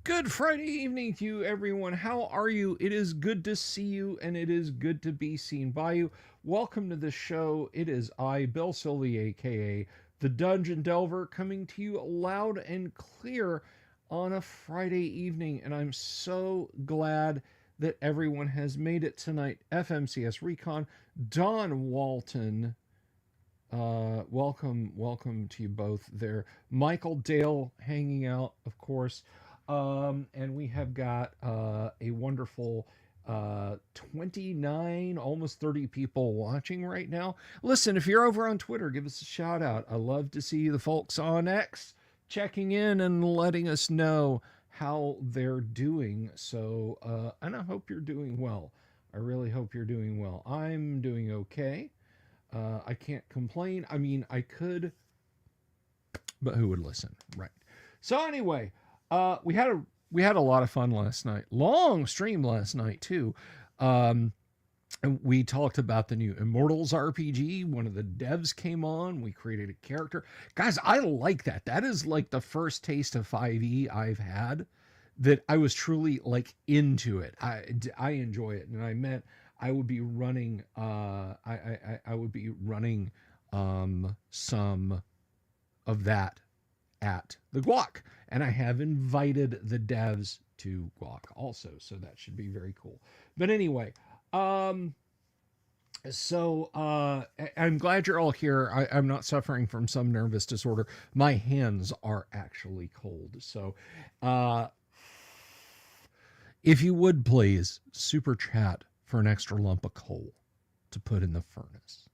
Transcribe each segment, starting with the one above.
Good Friday evening to you, everyone. How are you? It is good to see you, and it is good to be seen by you. Welcome to the show. It is I, Bill Sylvie, aka the Dungeon Delver, coming to you loud and clear on a Friday evening, and I'm so glad that everyone has made it tonight. FMCS Recon, Don Walton. Welcome to you both there. Michael Dale hanging out, of course. And we have got a wonderful 29, almost 30 people watching right now. Listen, if you're over on Twitter, give us a shout out. I love to see the folks on X checking in and letting us know how they're doing. So, and I hope you're doing well. I really hope you're doing well. I'm doing okay. I can't complain. I mean, I could, but who would listen, right? So anyway, we had a lot of fun last night. Long stream last night too. And we talked about the new Immortals RPG. One of the devs came on. We created a character. Guys, I like that. That is like the first taste of 5e I've had that I was truly like into it. I enjoy it, and I meant I would be running. I would be running some of that at the Guac, and I have invited the devs to Guac also, so that should be very cool. But anyway, I'm glad you're all here. I'm not suffering from some nervous disorder. My hands are actually cold. So if you would please super chat for an extra lump of coal to put in the furnace.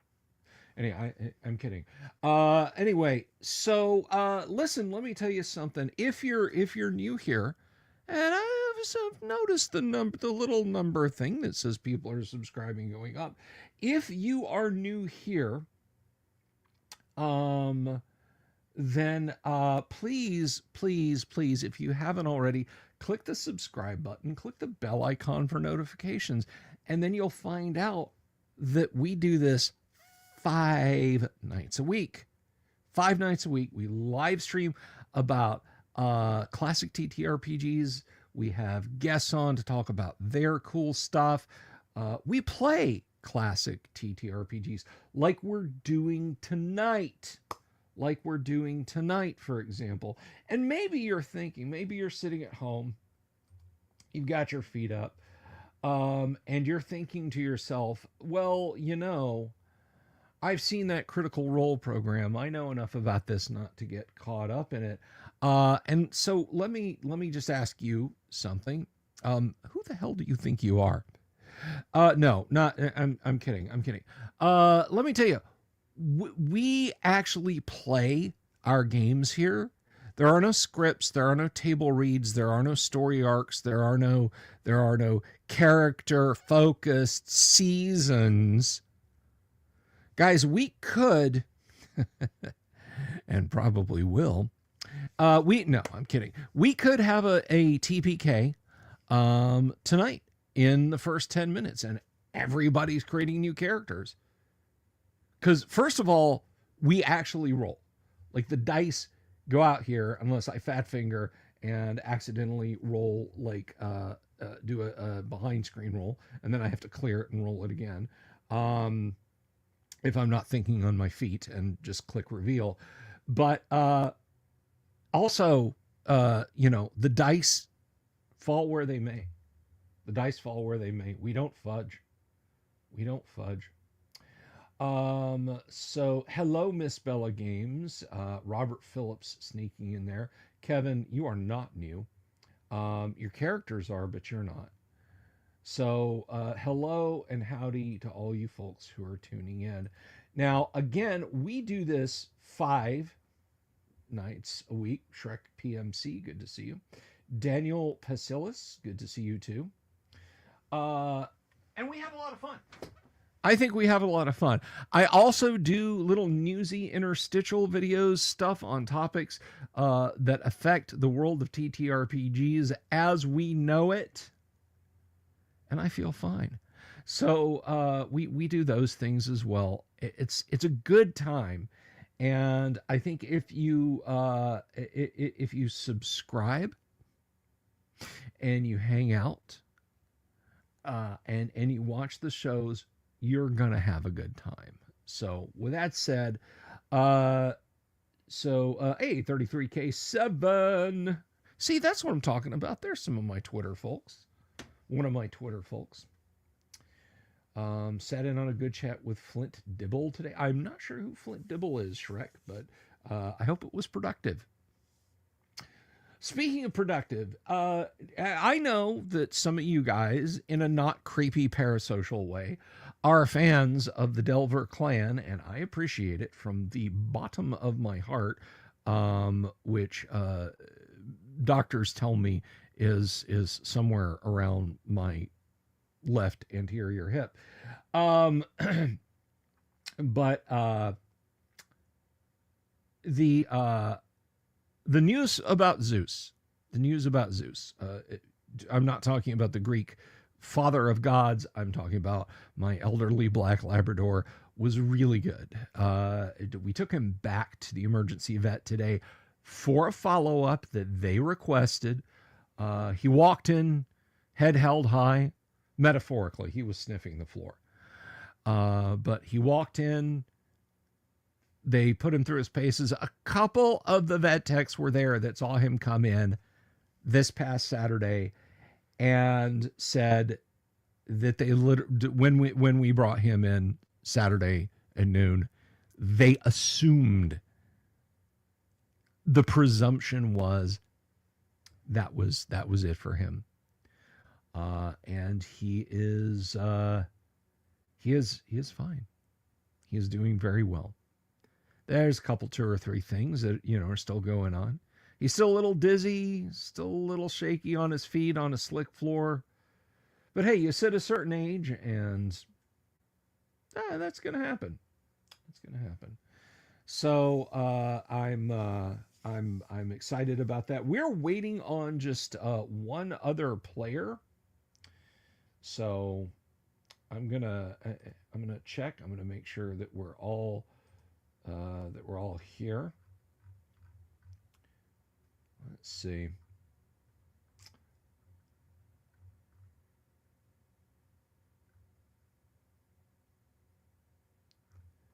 Anyway, I'm kidding. Anyway, so listen, let me tell you something. If you're new here, and I have noticed the little number thing that says people are subscribing going up. If you are new here, then please, if you haven't already, click the subscribe button, click the bell icon for notifications, and then you'll find out that we do this 5 nights a week. 5 nights a week, we live stream about classic TTRPGs. We have guests on to talk about their cool stuff. We play classic TTRPGs like we're doing tonight. For example. And maybe you're thinking, maybe you're sitting at home, you've got your feet up, and you're thinking to yourself, well, I've seen that Critical Role program. I know enough about this not to get caught up in it. And so let me just ask you something. Who the hell do you think you are? No, not. I'm kidding. Let me tell you, we actually play our games here. There are no scripts. There are no table reads. There are no story arcs. There are no character focused seasons. Guys, we could, and probably will, no, I'm kidding. We could have a TPK tonight in the first 10 minutes, and everybody's creating new characters. Because, first of all, we actually roll. Like, the dice go out here, unless I fat finger and accidentally roll, like, do a behind screen roll, and then I have to clear it and roll it again. If I'm not thinking on my feet and just click reveal. But also, the dice fall where they may. The dice fall where they may. We don't fudge. So hello, Miss Bella Games. Robert Phillips sneaking in there. Kevin, you are not new. Your characters are, but you're not. So hello and howdy to all you folks who are tuning in. Now, again, we do this 5 nights a week. Shrek PMC, good to see you. Daniel Pasilis, good to see you too. And we have a lot of fun. I think we have a lot of fun. I also do little newsy interstitial videos, stuff on topics that affect the world of TTRPGs as we know it. And I feel fine. So we do those things as well. It's a good time, and I think if you subscribe, and you hang out, and you watch the shows, you're gonna have a good time. So with that said, hey, 33K7. See, that's what I'm talking about. There's some of my Twitter folks. One of my Twitter folks. Sat in on a good chat with Flint Dibble today. I'm not sure who Flint Dibble is, Shrek, but I hope it was productive. Speaking of productive, I know that some of you guys, in a not creepy parasocial way, are fans of the Delver clan, and I appreciate it from the bottom of my heart, which doctors tell me is somewhere around my left anterior hip. But the news about Zeus, I'm not talking about the Greek father of gods. I'm talking about my elderly black Labrador, was really good. We took him back to the emergency vet today for a follow-up that they requested. He walked in, head held high. Metaphorically, he was sniffing the floor. But he walked in. They put him through his paces. A couple of the vet techs were there that saw him come in this past Saturday and said that they when we brought him in Saturday at noon, they assumed, the presumption was that was it for him. And he is fine. He is doing very well. There's a couple, 2 or 3 things that, are still going on. He's still a little dizzy, still a little shaky on his feet on a slick floor. But hey, you sit a certain age and that's going to happen. It's going to happen. So I'm excited about that. We're waiting on just one other player. So I'm gonna check. I'm gonna make sure that we're all here. Let's see.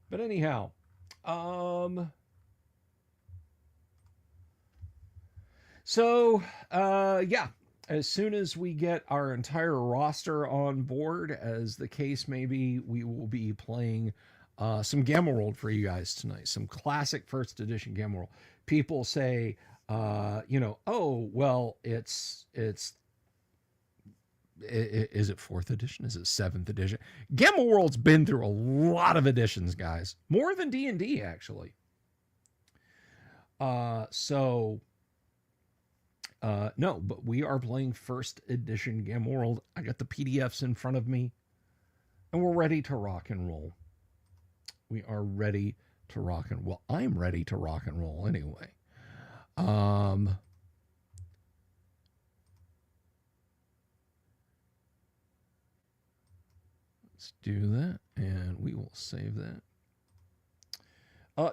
But anyhow, yeah, as soon as we get our entire roster on board, as the case may be, we will be playing some Gamma World for you guys tonight. Some classic first edition Gamma World. People say, oh, well, is it 4th edition? Is it 7th edition? Gamma World's been through a lot of editions, guys. More than D&D, actually. No, but we are playing 1st edition Gamma World. I got the PDFs in front of me, and we're ready to rock and roll. We are ready to rock and roll. Well, I'm ready to rock and roll anyway. Let's do that, and we will save that.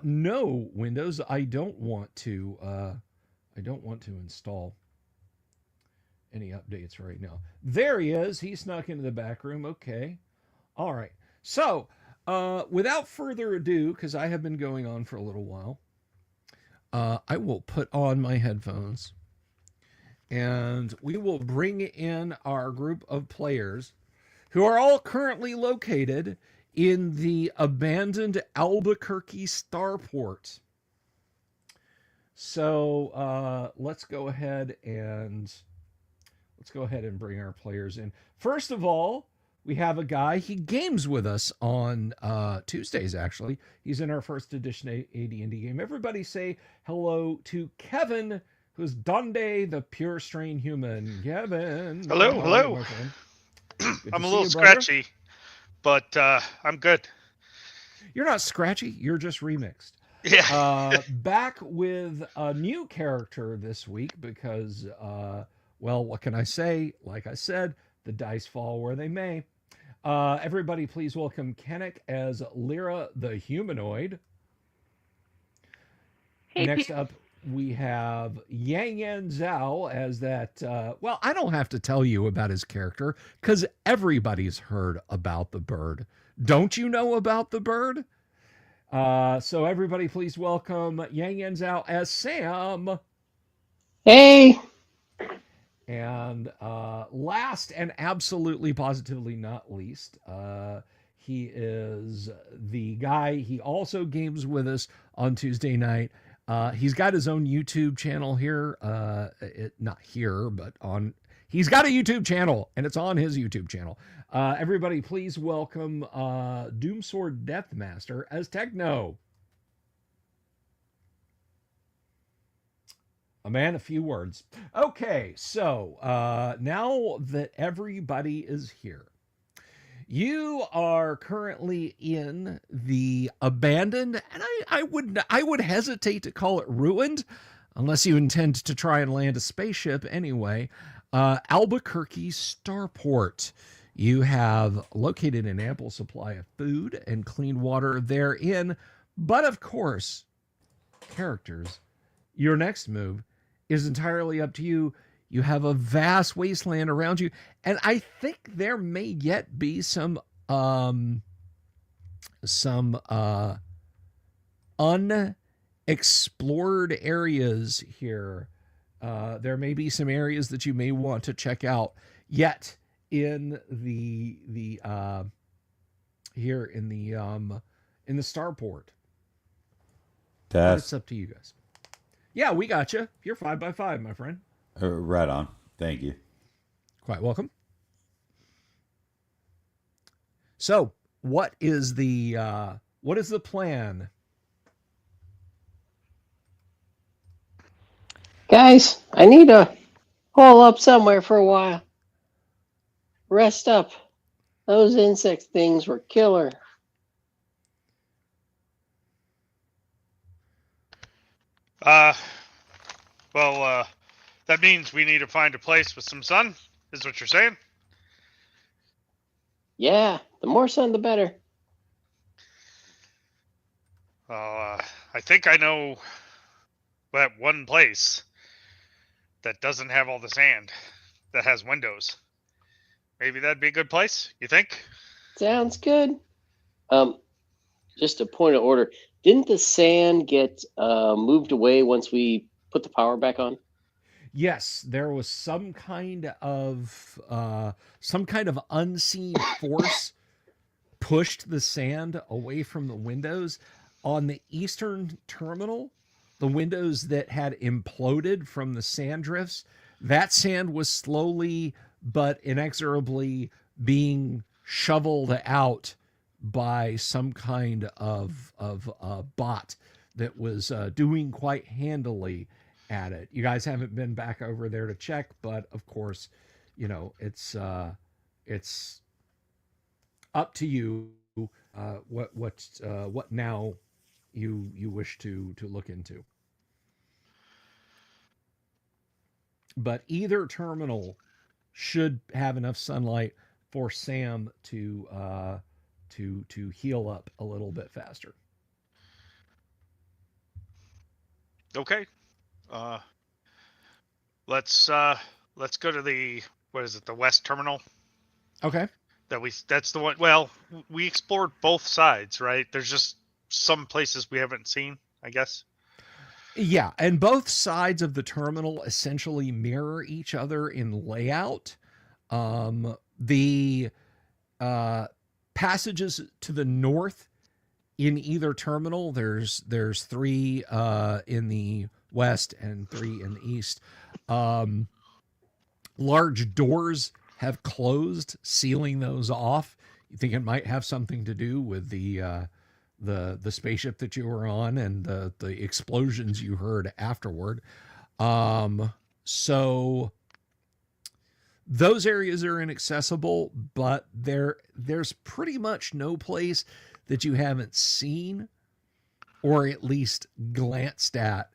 No, Windows, I don't want to install any updates right now. There he is. He snuck into the back room. Okay. All right. So, without further ado, because I have been going on for a little while, I will put on my headphones and we will bring in our group of players who are all currently located in the abandoned Albuquerque starport. So let's go ahead and bring our players in. First of all, we have a guy. He games with us on Tuesdays. Actually, he's in our 1st edition AD&D game. Everybody say hello to Kevin, who's Donde, the pure strain human. Kevin, hello. I'm a little scratchy, but I'm good. You're not scratchy. You're just remixed. Yeah. Back with a new character this week because, well, what can I say? Like I said, the dice fall where they may. Everybody, please welcome Kennick as Lyra the humanoid. Hey, Next up, we have Yang Yan Zhao as that. Well, I don't have to tell you about his character because everybody's heard about the bird. Don't you know about the bird? So everybody, please welcome Yang Yan Zhao as Sam. Hey. And last and absolutely positively not least, he is the guy. He also games with us on Tuesday night. He's got his own YouTube channel here. Not here, but on. He's got a YouTube channel, and it's on his YouTube channel. Everybody, please welcome Doomsword Deathmaster as Techno. A man, a few words. Okay, so now that everybody is here, you are currently in the abandoned, and I would hesitate to call it ruined, unless you intend to try and land a spaceship anyway. Albuquerque Starport. You have located an ample supply of food and clean water therein, but of course, characters. Your next move is entirely up to you. You have a vast wasteland around you, and I think there may yet be some unexplored areas here. There may be some areas that you may want to check out yet in the here in the starport. But it's up to you guys. Yeah, we got you. You're 5x5, my friend. Right on. Thank you. Quite welcome. So, what is the plan? Guys, I need to hole up somewhere for a while. Rest up. Those insect things were killer. Well, that means we need to find a place with some sun, is what you're saying? Yeah, the more sun, the better. I think I know that one place that doesn't have all the sand, that has windows. Maybe that'd be a good place, you think? Sounds good. Just a point of order. Didn't the sand get moved away once we put the power back on? Yes, there was some kind of unseen force pushed the sand away from the windows on the eastern terminal. The windows that had imploded from the sand drifts, that sand was slowly but inexorably being shoveled out by some kind of bot that was doing quite handily at it. You guys haven't been back over there to check, but of course, you know, it's up to you what now you wish to look into. But either terminal should have enough sunlight for Sam to heal up a little bit faster. Okay. Let's go to the the west terminal. Okay. That's the one. Well, we explored both sides, right? There's just some places we haven't seen, I guess. Yeah, and both sides of the terminal essentially mirror each other in layout. The passages to the north in either terminal, there's 3 in the west and 3 in the east. Large doors have closed, sealing those off. You think it might have something to do with the spaceship that you were on and the explosions you heard afterward. So those areas are inaccessible, but there's pretty much no place that you haven't seen or at least glanced at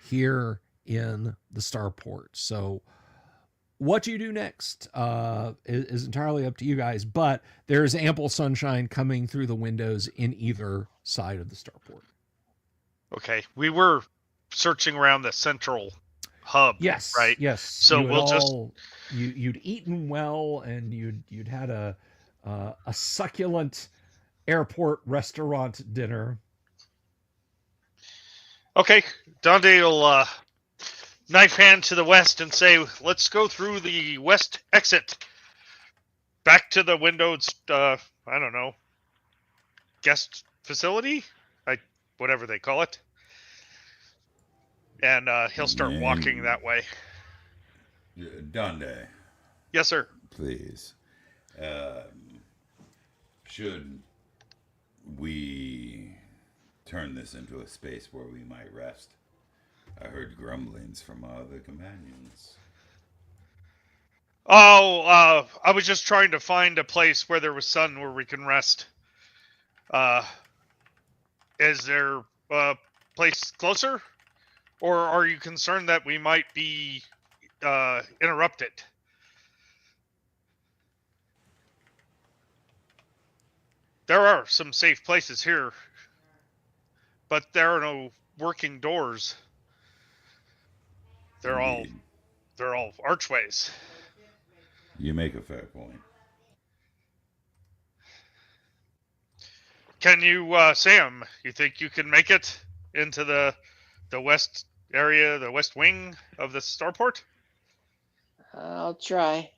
here in the starport. So what you do next is entirely up to you guys, but there's ample sunshine coming through the windows in either side of the starport. Okay, we were searching around the central hub. Yes, right. yes. So you had we'll just you'd eaten well, and you'd had a succulent airport restaurant dinner. okay. Donde will knife hand to the west and say, "Let's go through the west exit, back to the windowed. I don't know, guest facility, whatever they call it." And he'll start walking that way. Donde, Yes, sir. please. Should we turn this into a space where we might rest? I heard grumblings from our other companions. Oh, I was just trying to find a place where there was sun where we can rest. Is there a place closer? Or are you concerned that we might be interrupted? There are some safe places here, but there are no working doors. They're Indeed. all archways. You make a fair point. Can you, Sam? You think you can make it into the west area, the west wing of the starport? I'll try.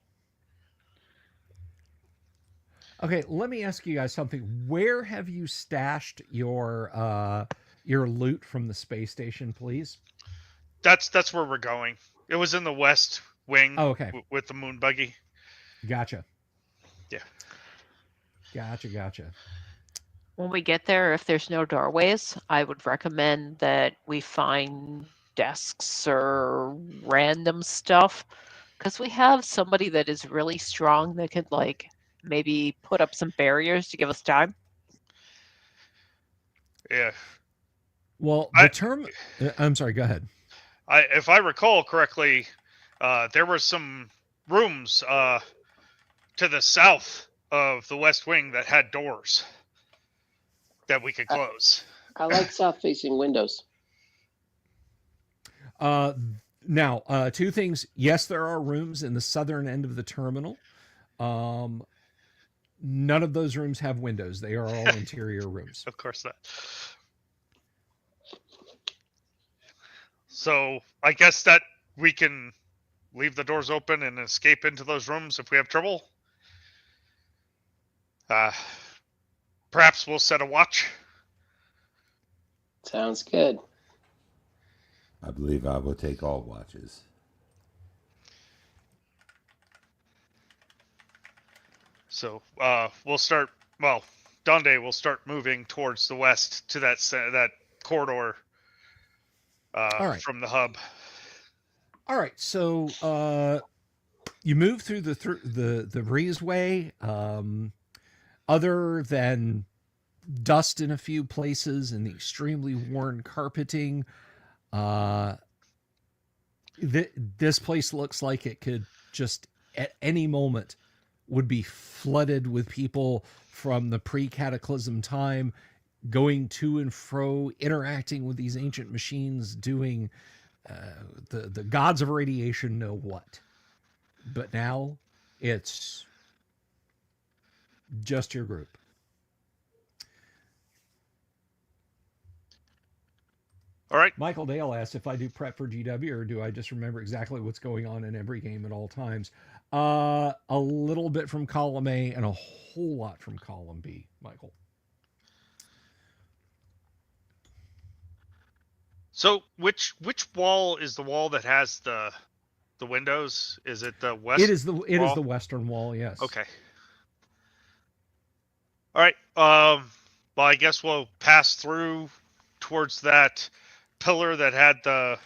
Okay, let me ask you guys something. Where have you stashed your loot from the space station, please? That's where we're going. It was in the west wing. Oh, okay. With the moon buggy. Gotcha. Yeah. Gotcha. When we get there, if there's no doorways, I would recommend that we find desks or random stuff, because we have somebody that is really strong that could like maybe put up some barriers to give us time. Yeah. Well, I'm sorry, go ahead. If I recall correctly, there were some rooms to the south of the west wing that had doors that we could close. I like south-facing windows. Now, two things. Yes, there are rooms in the southern end of the terminal. None of those rooms have windows. They are all interior rooms. Of course not. So I guess that we can leave the doors open and escape into those rooms if we have trouble. Perhaps we'll set a watch. Sounds good. I believe I will take all watches. So we'll start. Well, Donde will start moving towards the west to that corridor All right. from the hub. All right, so you move through the breezeway. Other than dust in a few places and the extremely worn carpeting, this place looks like it could just at any moment would be flooded with people from the pre-cataclysm time, going to and fro, interacting with these ancient machines, doing the gods of radiation know what. But now it's just your group. All right. Michael Dale asked if I do prep for GW or do I just remember exactly what's going on in every game at all times. A little bit from column A and a whole lot from column B, Michael. So which wall is the wall that has the windows? Is it the west? It is the western wall, yes. Okay. All right. Well, I guess we'll pass through towards that pillar that had the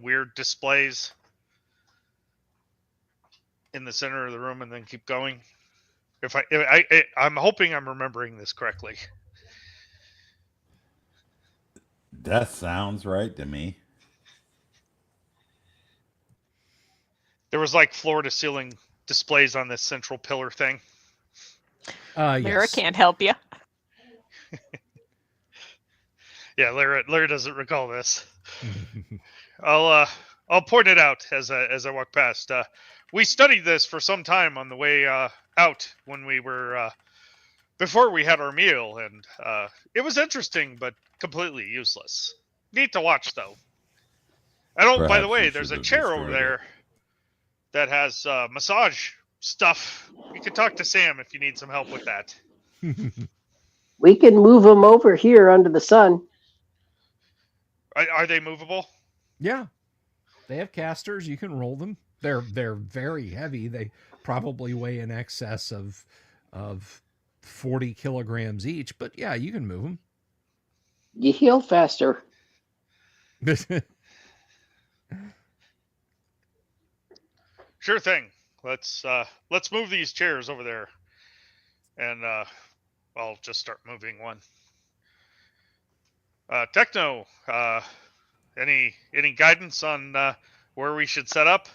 weird displays in the center of the room, and then keep going. I'm hoping I'm remembering this correctly. That sounds right to me. There was like floor to ceiling displays on this central pillar thing. Lyra Yes. can't help you. Yeah, Lyra doesn't recall this. I'll point it out as I walk past. We studied this for some time on the way out when we were before we had our meal, and it was interesting but completely useless. Neat to watch though. I don't. By the Perhaps way, you there's should a have chair over destroyed it. there that has massage stuff. You can talk to Sam if you need some help with that. We can move them over here under the sun. Are they movable? Yeah, they have casters. You can roll them. They're very heavy. They probably weigh in excess of 40 kilograms each. But yeah, you can move You heal faster. them. Sure thing. Let's move these chairs over there, and I'll just start moving one. Techno, any guidance on where we should set up?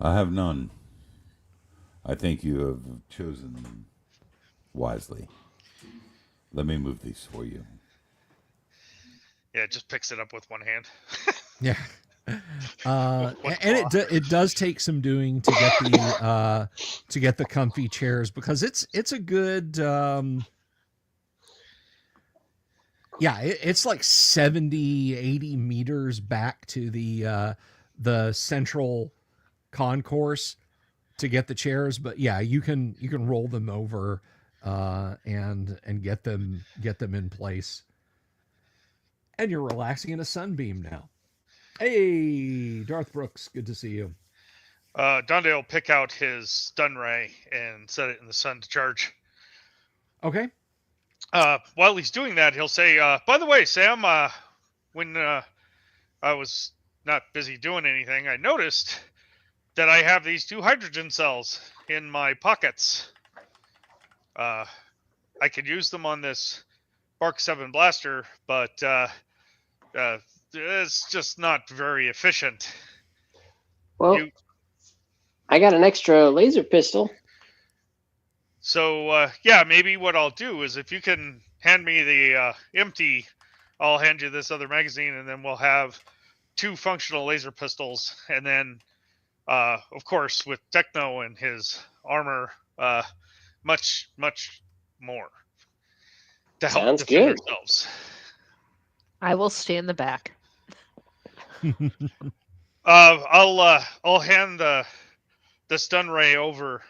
I have none. I think you have chosen wisely. Let me move these for you. Yeah, just picks it up with one hand. Yeah. One And claw. it does take some doing to get the comfy chairs, because it's a good it's like 70, 80 meters back to the central concourse to get the chairs. But yeah, you can roll them over and get them in place. And you're relaxing in a sunbeam now. Hey, Darth Brooks, good to see you. Dondale will pick out his stun ray and set it in the sun to charge. Okay. While he's doing that, he'll say, by the way, Sam, when I was not busy doing anything, I noticed that I have these 2 hydrogen cells in my pockets. I could use them on this Mark 7 blaster, but it's just not very efficient. Well, I got an extra laser pistol. So, yeah, maybe what I'll do is if you can hand me the empty, I'll hand you this other magazine, and then we'll have 2 functional laser pistols. And then, of course, with Techno and his armor, much, much more to help Sounds defend good. ourselves. I will stay in the back. I'll hand the stun ray over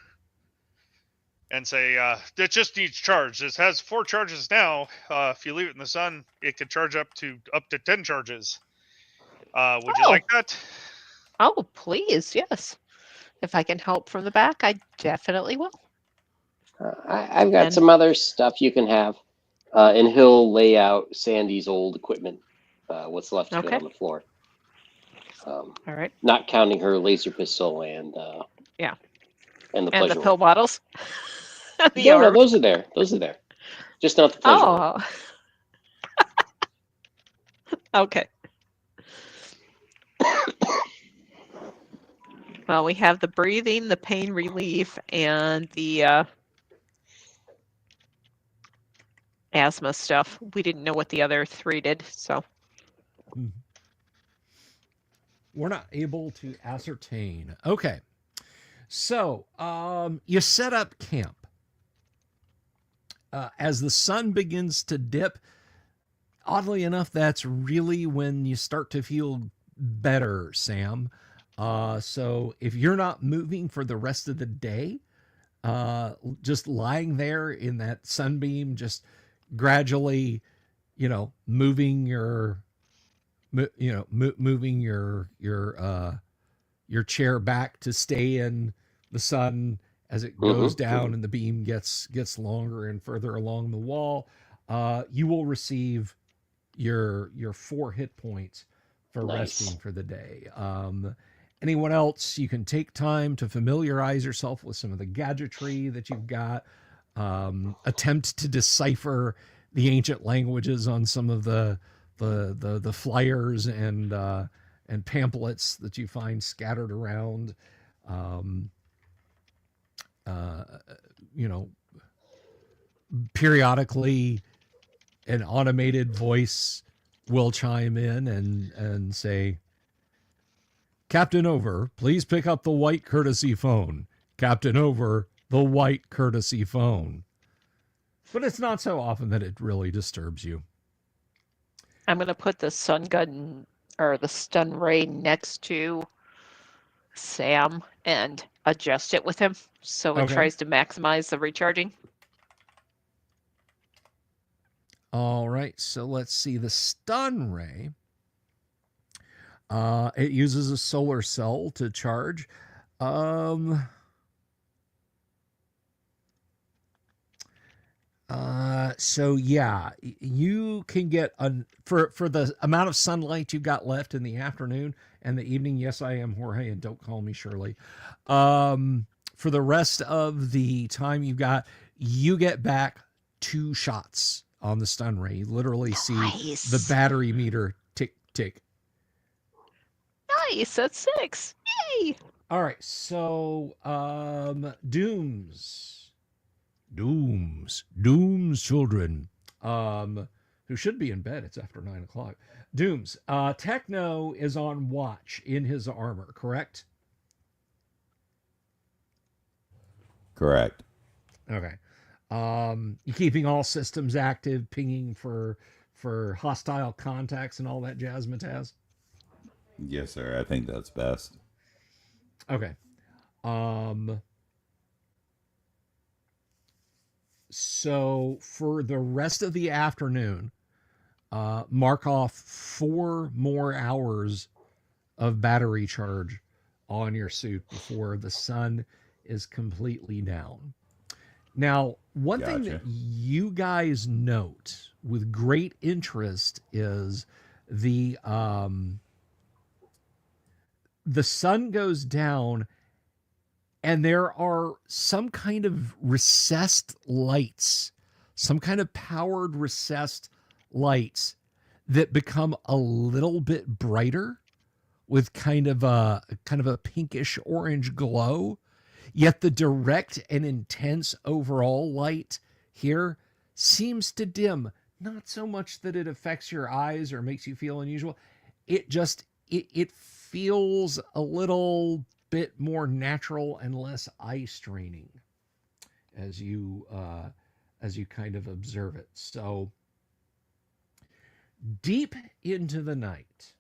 and say, it just needs charge. This has 4 charges now. If you leave it in the sun, it could charge up to 10 charges. Would you like that? Oh, please, yes. If I can help from the back, I definitely will. I've got And- some other stuff you can have. And he'll lay out Sandy's old equipment, what's left of it Okay. on the floor. All right. Not counting her laser pistol and Yeah. and the And pleasure the pill ray. bottles. The No, arms. those are there. Those are there. Just not the pleasure ray. Oh. Okay. Well, we have the breathing, the pain relief, and the asthma stuff. We didn't know what the other 3 did, so. We're not able to ascertain. Okay. So, you set up camp. As the sun begins to dip, oddly enough, that's really when you start to feel better, Sam. So if you're not moving for the rest of the day, just lying there in that sunbeam, just gradually, moving your chair back to stay in the sun as it goes down and the beam gets longer and further along the wall, you will receive your 4 hit points for resting for the day. Anyone else, you can take time to familiarize yourself with some of the gadgetry that you've got. Attempt to decipher the ancient languages on some of the flyers and pamphlets that you find scattered around. Periodically an automated voice will chime in and say, Captain Over, please pick up the white courtesy phone. Captain Over, the white courtesy phone. But it's not so often that it really disturbs you. I'm going to put the sun gun or the stun ray next to Sam and adjust it with him so it Okay. tries to maximize the recharging. All right, so let's see. The stun ray, it uses a solar cell to charge. So yeah, you can get for the amount of sunlight you've got left in the afternoon and the evening. Yes, I am Jorge, and don't call me Shirley. For the rest of the time you've got, you get back 2 shots on the stun ray. You literally see the battery meter tick tick. Nice, that's 6. Yay! All right, so Dooms, children, who should be in bed. It's after 9 o'clock. Dooms, Techno is on watch in his armor, correct? Correct. Okay. You keeping all systems active, pinging for hostile contacts and all that jazz, Mataz? Yes, sir. I think that's best. Okay. So for the rest of the afternoon, mark off 4 more hours of battery charge on your suit before the sun is completely down. Now, one thing that you guys note with great interest is the sun goes down and there are some kind of recessed lights, some kind of powered recessed lights that become a little bit brighter with kind of a pinkish orange glow. Yet the direct and intense overall light here seems to dim, not so much that it affects your eyes or makes you feel unusual. It just, it feels a little bit more natural and less eye straining as you kind of observe it. So deep into the night,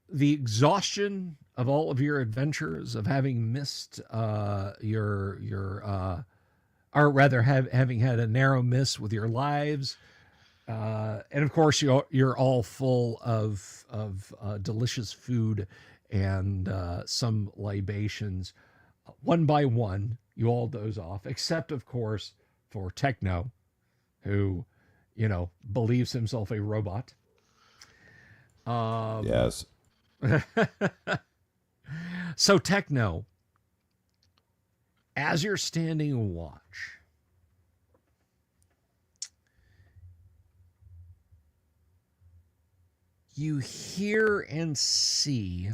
the exhaustion of all of your adventures, of having missed having had a narrow miss with your lives, and of course you're all full of delicious food and some libations. One by one, you all doze off, except of course for Techno, who believes himself a robot. Yes. So Techno, as you're standing watch, you hear and see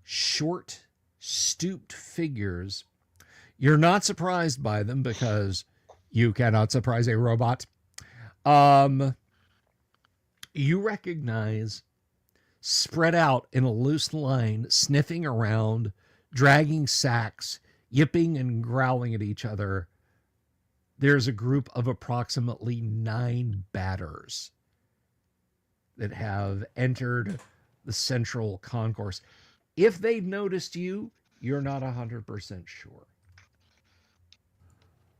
short, stooped figures. You're not surprised by them because you cannot surprise a robot. You recognize, spread out in a loose line, sniffing around, dragging sacks, yipping and growling at each other, there's a group of approximately 9 batters that have entered the central concourse. If they've noticed you, you're not 100% sure.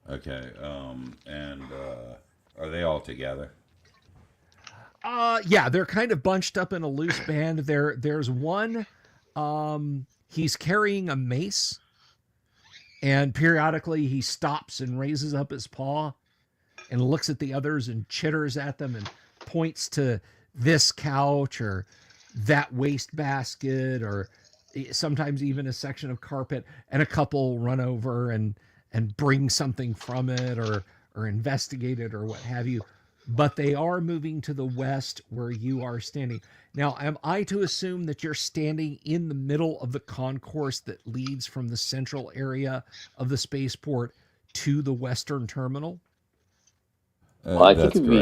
Okay. And are they all together? Yeah, they're kind of bunched up in a loose band. There's one, he's carrying a mace, and periodically he stops and raises up his paw and looks at the others and chitters at them and points to this couch or that wastebasket or sometimes even a section of carpet, and a couple run over and bring something from it or investigate it or what have you. But they are moving to the west where you are standing. Now, am I to assume that you're standing in the middle of the concourse that leads from the central area of the spaceport to the western terminal? Well, I think That's it'd be,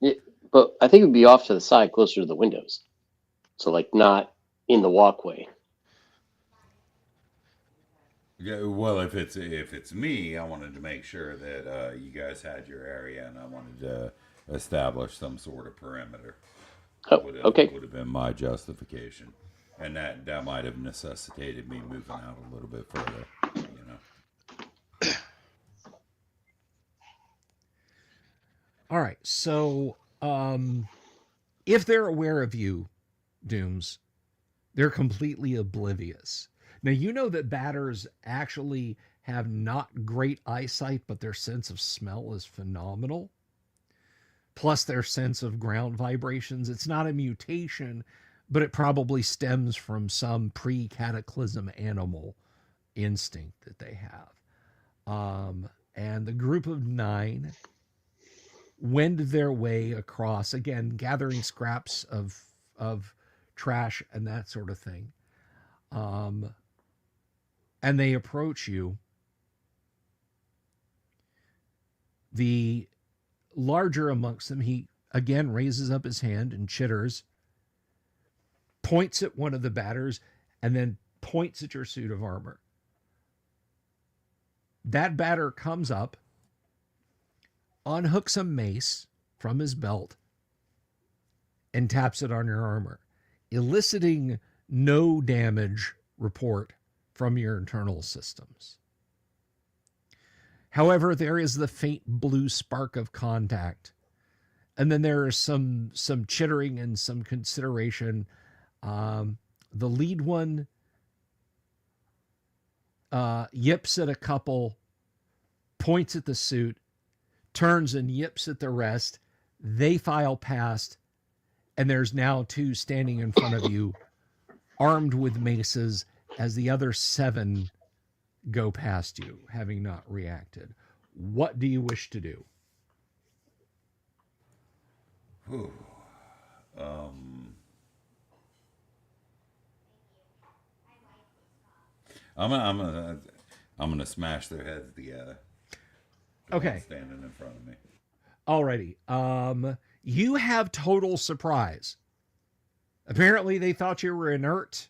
correct. but I think it'd be off to the side, closer to the windows. So, like, not in the walkway. Yeah, well, if it's me, I wanted to make sure that you guys had your area, and I wanted to establish some sort of perimeter. Oh, okay. Would have been my justification, and that might have necessitated me moving out a little bit further. You know. All right. So, if they're aware of you, Dooms, they're completely oblivious. Now, you know that batters actually have not great eyesight, but their sense of smell is phenomenal. Plus, their sense of ground vibrations. It's not a mutation, but it probably stems from some pre-cataclysm animal instinct that they have. And the group of 9 wend their way across, again, gathering scraps of trash and that sort of thing. And they approach you. The larger amongst them, he again raises up his hand and chitters, points at one of the batters, and then points at your suit of armor. That batter comes up, unhooks a mace from his belt, and taps it on your armor, eliciting no damage report from your internal systems. However, there is the faint blue spark of contact, and then there is some chittering and some consideration. The lead one yips at a couple, points at the suit, turns and yips at the rest. They file past, and there's now 2 standing in front of you, armed with maces, as the other 7 go past you, having not reacted. What do you wish to do? Whew. I'm gonna smash their heads together. Okay. Standing in front of me. Alrighty. You have total surprise. Apparently they thought you were inert.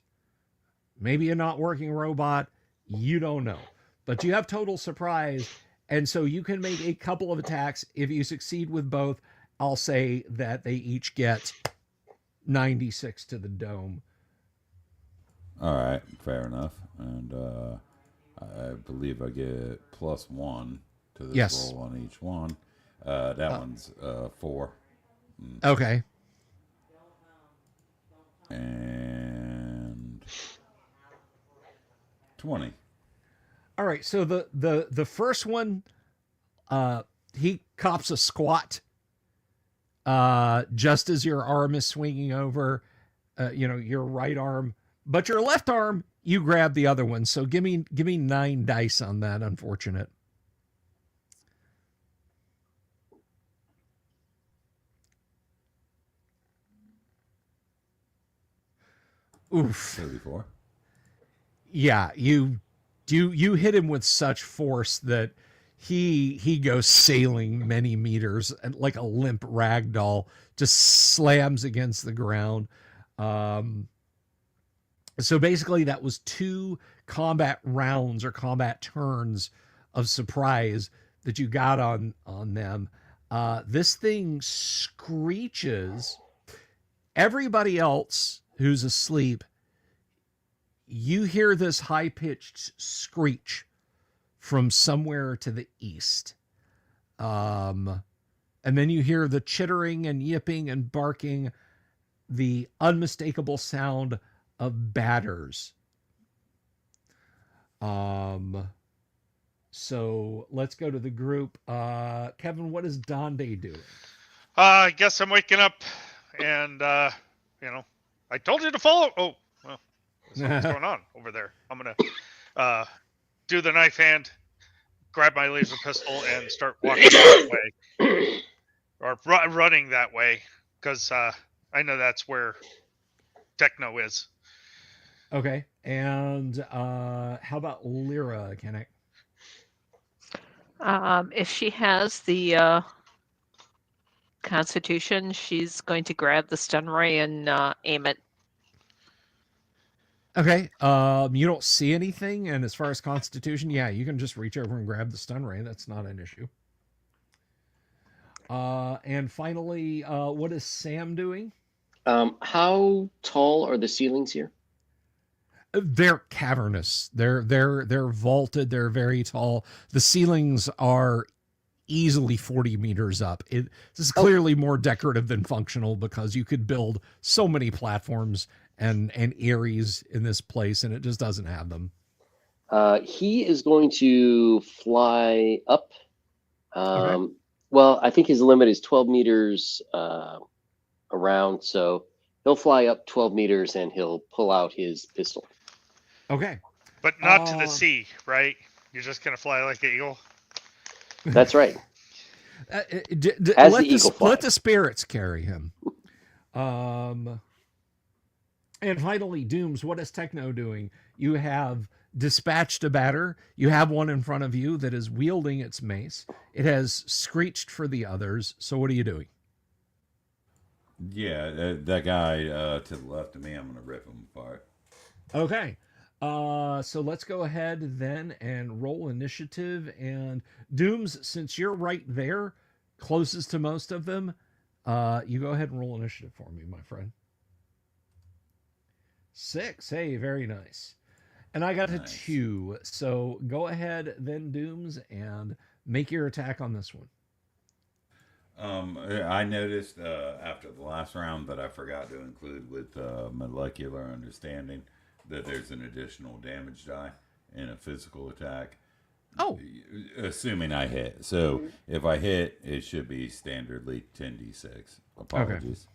Maybe a not working robot. You don't know. But you have total surprise, and so you can make a couple of attacks. If you succeed with both, I'll say that they each get 96 to the dome. All right, fair enough. And I believe I get +1 to this Yes. roll on each one. That one's 4. Okay. And 20. All right. So the first one, he cops a squat. Just as your arm is swinging over, your right arm, but your left arm, you grab the other one. So give me 9 dice on that. Unfortunate. Oof. 34. Yeah, you hit him with such force that he goes sailing many meters, and like a limp rag doll, just slams against the ground. So basically that was 2 combat rounds or combat turns of surprise that you got on them. This thing screeches. Everybody else who's asleep, you hear this high-pitched screech from somewhere to the east. And then you hear the chittering and yipping and barking, the unmistakable sound of batters. So let's go to the group. Kevin, what is Donde doing? I guess I'm waking up, and I told you to follow. Oh, well, what's going on over there? I'm gonna do the knife hand, grab my laser pistol, and start walking that way, or running that way, because I know that's where Techno is. Okay. And how about Lyra, Kennick? If she has the Constitution, she's going to grab the stun ray and aim it. Okay. You don't see anything, and as far as Constitution, yeah, you can just reach over and grab the stun ray. That's not an issue. And finally, what is Sam doing? How tall are the ceilings here? They're cavernous. They're vaulted. They're very tall. The ceilings are easily 40 meters up. This is clearly more decorative than functional because you could build so many platforms and areas in this place, and it just doesn't have them. He is going to fly up. Okay. Well, I think his limit is 12 meters around, so he'll fly up 12 meters and he'll pull out his pistol. Okay. But not to the sea, right? You're just gonna fly like an eagle. That's right. Let the spirits carry him. And finally, Dooms, what is Techno doing? You have dispatched a batter. You have one in front of you that is wielding its mace. It has screeched for the others. So what are you doing? Yeah, that guy to the left of me, I'm going to rip him apart. Okay. So let's go ahead then and roll initiative. And Dooms, since you're right there, closest to most of them, you go ahead and roll initiative for me, my friend. 6. Hey, very nice. And I got a 2. So go ahead then, Dooms, and make your attack on this one. I noticed after the last round that I forgot to include with molecular understanding that there's an additional damage die in a physical attack. Oh. Assuming I hit. So if I hit, it should be standardly 10d6. Apologies. Okay.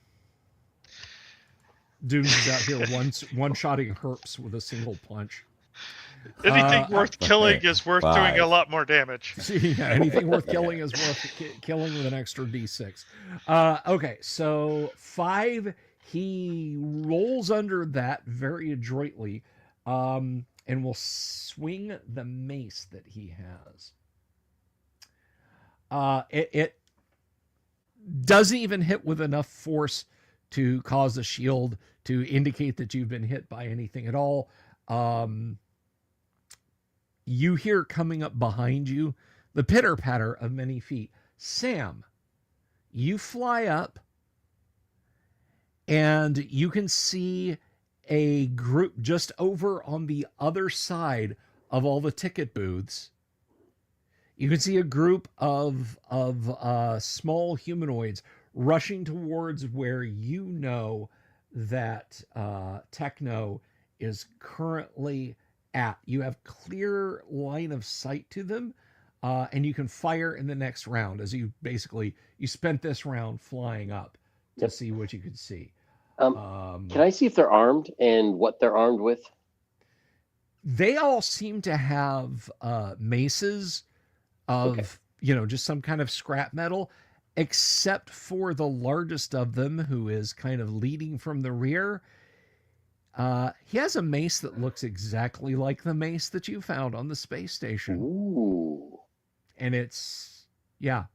Dooms is out here one-shotting herps with a single punch. Anything worth killing is worth doing a lot more damage. Yeah, anything worth killing is worth killing with an extra d6. Okay, so 5, he rolls under that very adroitly, and will swing the mace that he has. It doesn't even hit with enough force to cause a shield to indicate that you've been hit by anything at all. You hear coming up behind you the pitter-patter of many feet. Sam, you fly up, and you can see a group just over on the other side of all the ticket booths. You can see a group of small humanoids rushing towards where you know that Techno is currently at. You have clear line of sight to them, and you can fire in the next round as you spent this round flying up to see what you could see. Can I see if they're armed and what they're armed with? They all seem to have maces of, just some kind of scrap metal, except for the largest of them, who is kind of leading from the rear. He has a mace that looks exactly like the mace that you found on the space station. Ooh. And it's, yeah.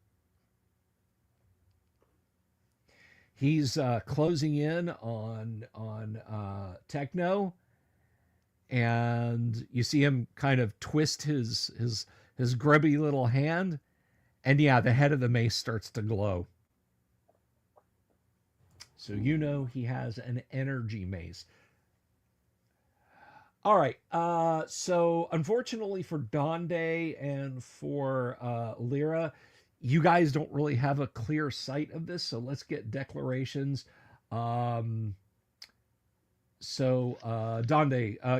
He's closing in on Techno, and you see him kind of twist his grubby little hand, and yeah, the head of the mace starts to glow. So you know he has an energy mace. All right. So unfortunately for Donde and for Lyra, you guys don't really have a clear sight of this. So let's get declarations. Donde,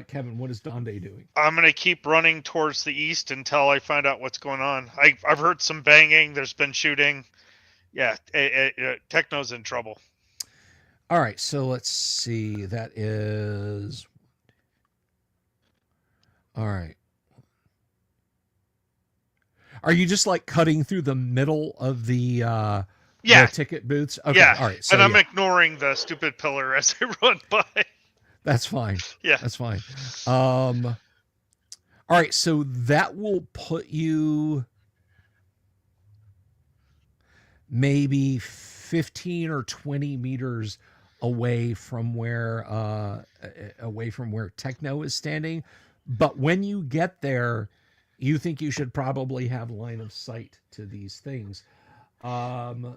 Kevin, what is Donde doing? I'm gonna keep running towards the east until I find out what's going on. I've heard some banging. There's been shooting. Yeah, Techno's in trouble. All right. So let's see. That is. All right. Are you just like cutting through the middle of the ticket booths? Okay. Yeah. All right. So, and I'm ignoring the stupid pillar as I run by. That's fine. Yeah. That's fine. All right. So that will put you maybe 15 or 20 meters away from where Techno is standing. But when you get there, you think you should probably have line of sight to these things. What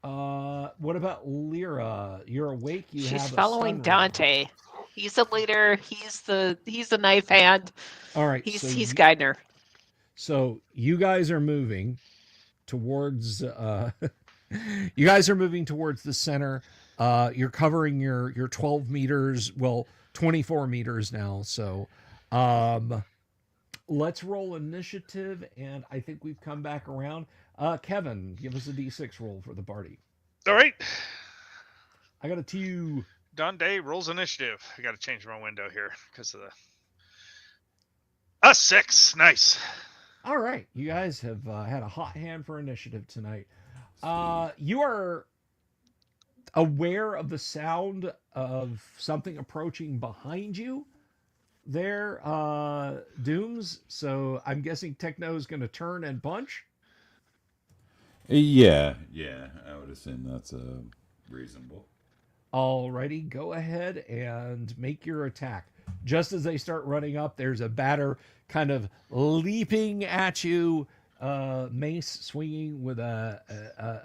about Lyra? You're awake. You She's have a following stun ray. Dante. He's the leader. He's the knife hand. All right. He's guiding her. So you guys are moving towards. You guys are moving towards the center. You're covering your 12 meters. Well, 24 meters now. So, let's roll initiative, and I think we've come back around. Kevin, give us a D6 roll for the party. All right. I got a 2. Dante rolls initiative. I got to change my window here because of the 6. Nice. All right, you guys have had a hot hand for initiative tonight. You are aware of the sound of something approaching behind you there, Dooms. So I'm guessing Techno is going to turn and punch. Yeah, I would assume that's reasonable. Alrighty, go ahead and make your attack. Just as they start running up, there's a batter kind of leaping at you, mace swinging with a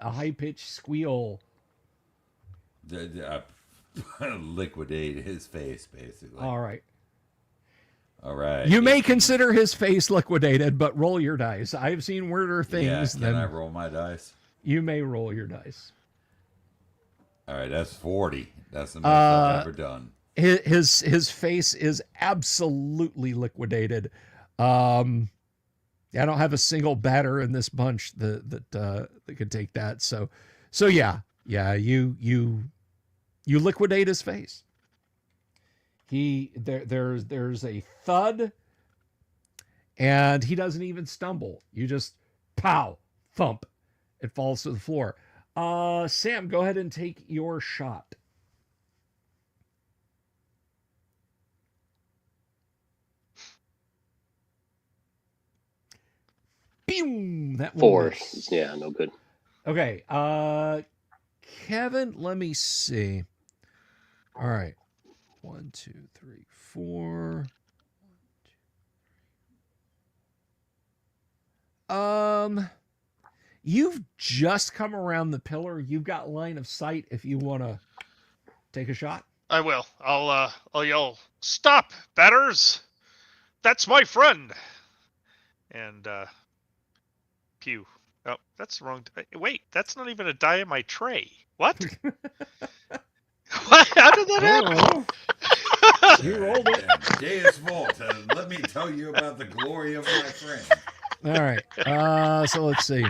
high-pitched squeal. Liquidate his face, basically. All right. You may consider his face liquidated, but roll your dice. I've seen weirder things. Can I roll my dice? You may roll your dice. All right, that's 40. That's the most I've ever done. His face is absolutely liquidated. I don't have a single batter in this bunch that could take that. So yeah, you liquidate his face. There's a thud, and he doesn't even stumble. You just pow, thump, it falls to the floor. Sam, go ahead and take your shot. Boom! That 4. Missed. Yeah, no good. Okay. Kevin, let me see. All right. 1, 2, 3, 4. 1, 2. You've just come around the pillar. You've got line of sight if you want to take a shot. I will. I'll yell, "Stop, batters! That's my friend!" And pew. Oh, that's the wrong. Wait, that's not even a die in my tray. What? What? How did that happen? You rolled it. Deus Vult. Let me tell you about the glory of my friend. All right. So let's see.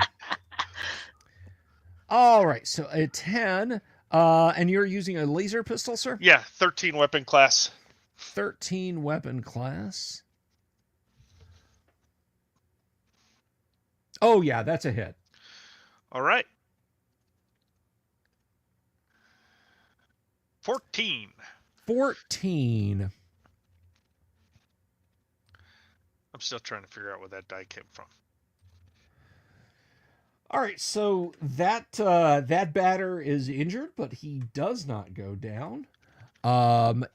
All right. So a 10. And you're using a laser pistol, sir? Yeah, 13 weapon class. 13 weapon class. Oh, yeah, that's a hit. All right. 14. 14. I'm still trying to figure out where that die came from. All right, so that batter is injured, but he does not go down.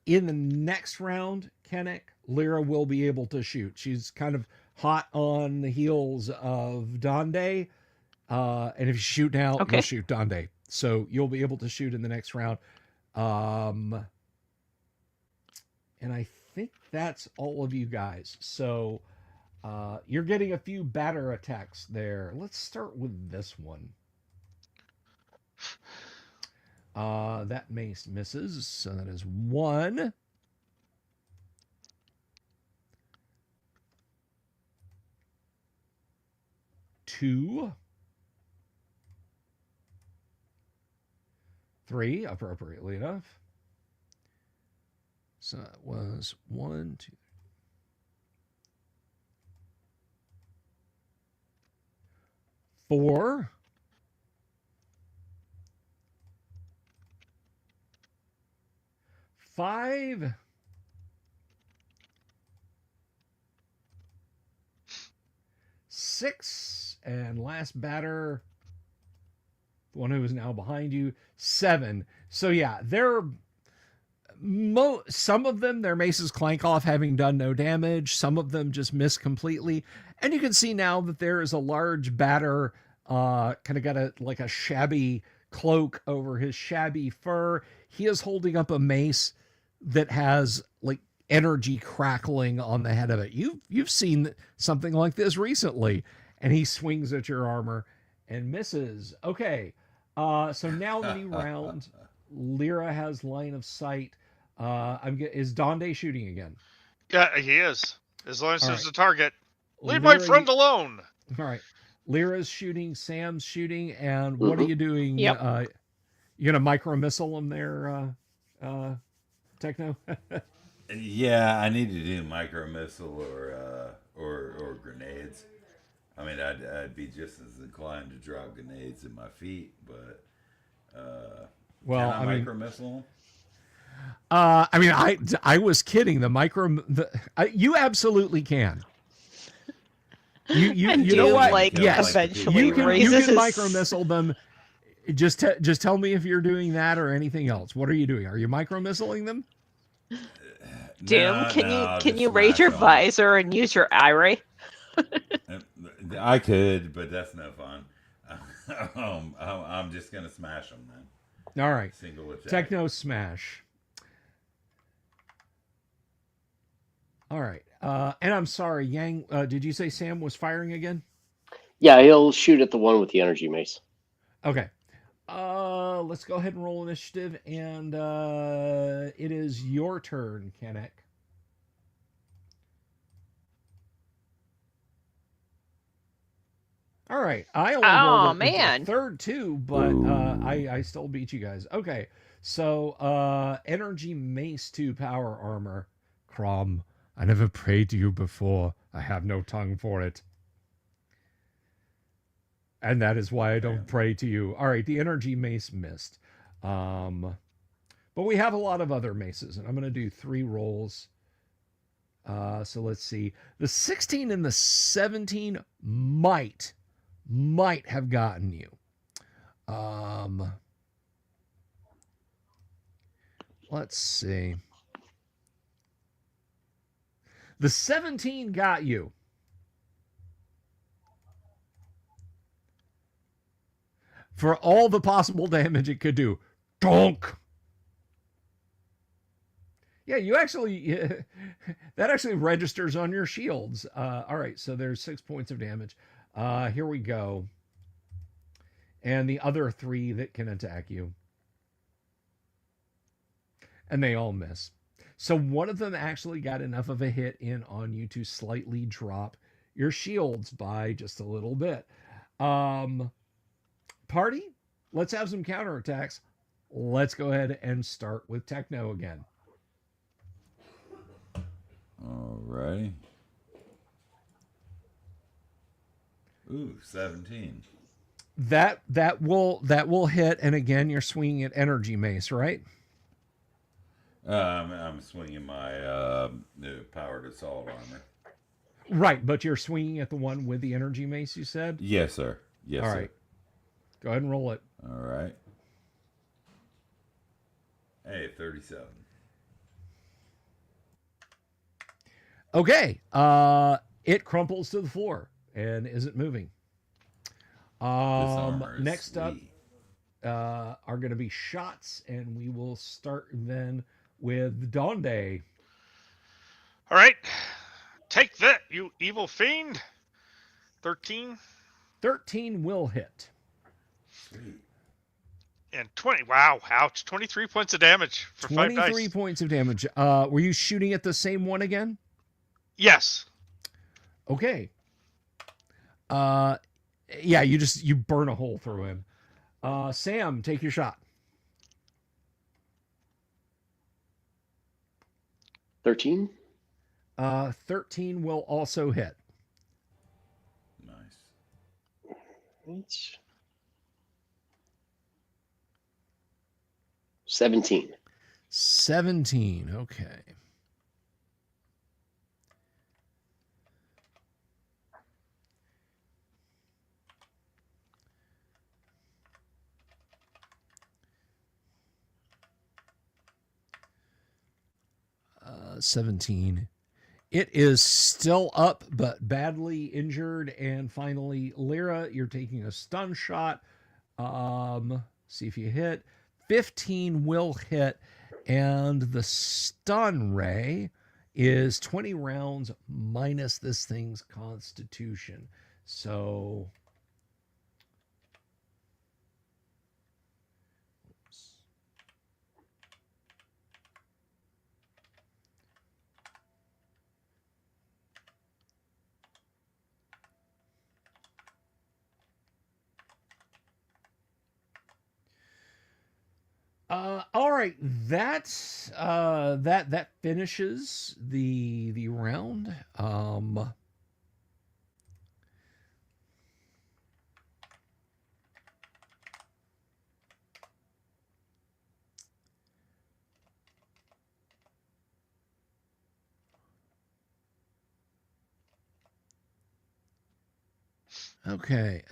In the next round, Kennick, Lyra will be able to shoot. She's kind of hot on the heels of Dande. And if you shoot now, you'll shoot Dande. So you'll be able to shoot in the next round. And I think that's all of you guys. So you're getting a few batter attacks there. Let's start with this one. That mace misses, so that is 1. 2. 3, appropriately enough. So it was 1, 2, 4. 5. 6. And last batter, the one who is now behind you, 7. So yeah, some of them, their maces clank off having done no damage. Some of them just miss completely. And you can see now that there is a large batter, kind of got a shabby cloak over his shabby fur. He is holding up a mace that has like energy crackling on the head of it. You've seen something like this recently. And he swings at your armor and misses. Okay. So now the new round, Lyra has line of sight. Is Donde shooting again? Yeah, he is. As long as All there's right. a target. Leave my Lyra, friend alone. All right. Lyra's shooting, Sam's shooting, and what are you doing? Yep. You gonna micro missile them there, Techno? Yeah, I need to do micro missile or grenades. I mean, I'd be just as inclined to drop grenades at my feet, but Well, can I micro missile them? I mean, I was kidding. You absolutely can. You And know Doom, what? like, Yes, eventually you raises can his... micro missile them. Just tell me if you're doing that or anything else. What are you doing? Are you micro missiling them? Doom, No, can just you raise smash your 'em. visor and use your eye ray? I could, but that's no fun. I'm just gonna smash them then. All right. Single attack. Techno smash. All right. And I'm sorry, Yang. Did you say Sam was firing again? Yeah, he'll shoot at the one with the energy mace. Okay. Let's go ahead and roll initiative, and it is your turn, Kanek. All right. I only rolled a third too, but I still beat you guys. Okay. So energy mace 2 power armor. Crom, I never prayed to you before. I have no tongue for it. And that is why I don't pray to you. All right, the energy mace missed. But we have a lot of other maces, and I'm going to do 3 rolls. So let's see. The 16 and the 17 might have gotten you. Let's see. The 17 got you. For all the possible damage it could do. Donk! Yeah, you actually, that actually registers on your shields. All right, so there's 6 points of damage. Here we go. And the other 3 that can attack you. And they all miss. So one of them actually got enough of a hit in on you to slightly drop your shields by just a little bit. Party, let's have some counterattacks. Let's go ahead and start with Techno again. Alrighty. Ooh, 17. That will hit, and again, you're swinging at energy mace, right? I'm swinging my powered assault armor. Right, but you're swinging at the one with the energy mace, you said? Yes, sir. Yes, All sir. right. Go ahead and roll it. All right. Hey, 37. Okay. It crumples to the floor and isn't moving. Next up are going to be shots, and we will start then with Donde. All right. Take that, you evil fiend. 13. 13 will hit. Sweet. And 20. Wow. Ouch. 23 points of damage for 5 dice. 23 points of damage. Were you shooting at the same one again? Yes. Okay. Yeah, you burn a hole through him. Sam, take your shot. 13. 13 will also hit. Nice. It's 17. 17. Okay. 17. It is still up, but badly injured. And finally, Lyra, you're taking a stun shot. See if you hit. 15 will hit. And the stun ray is 20 rounds minus this thing's constitution. So... all right, that's that finishes the round. Okay.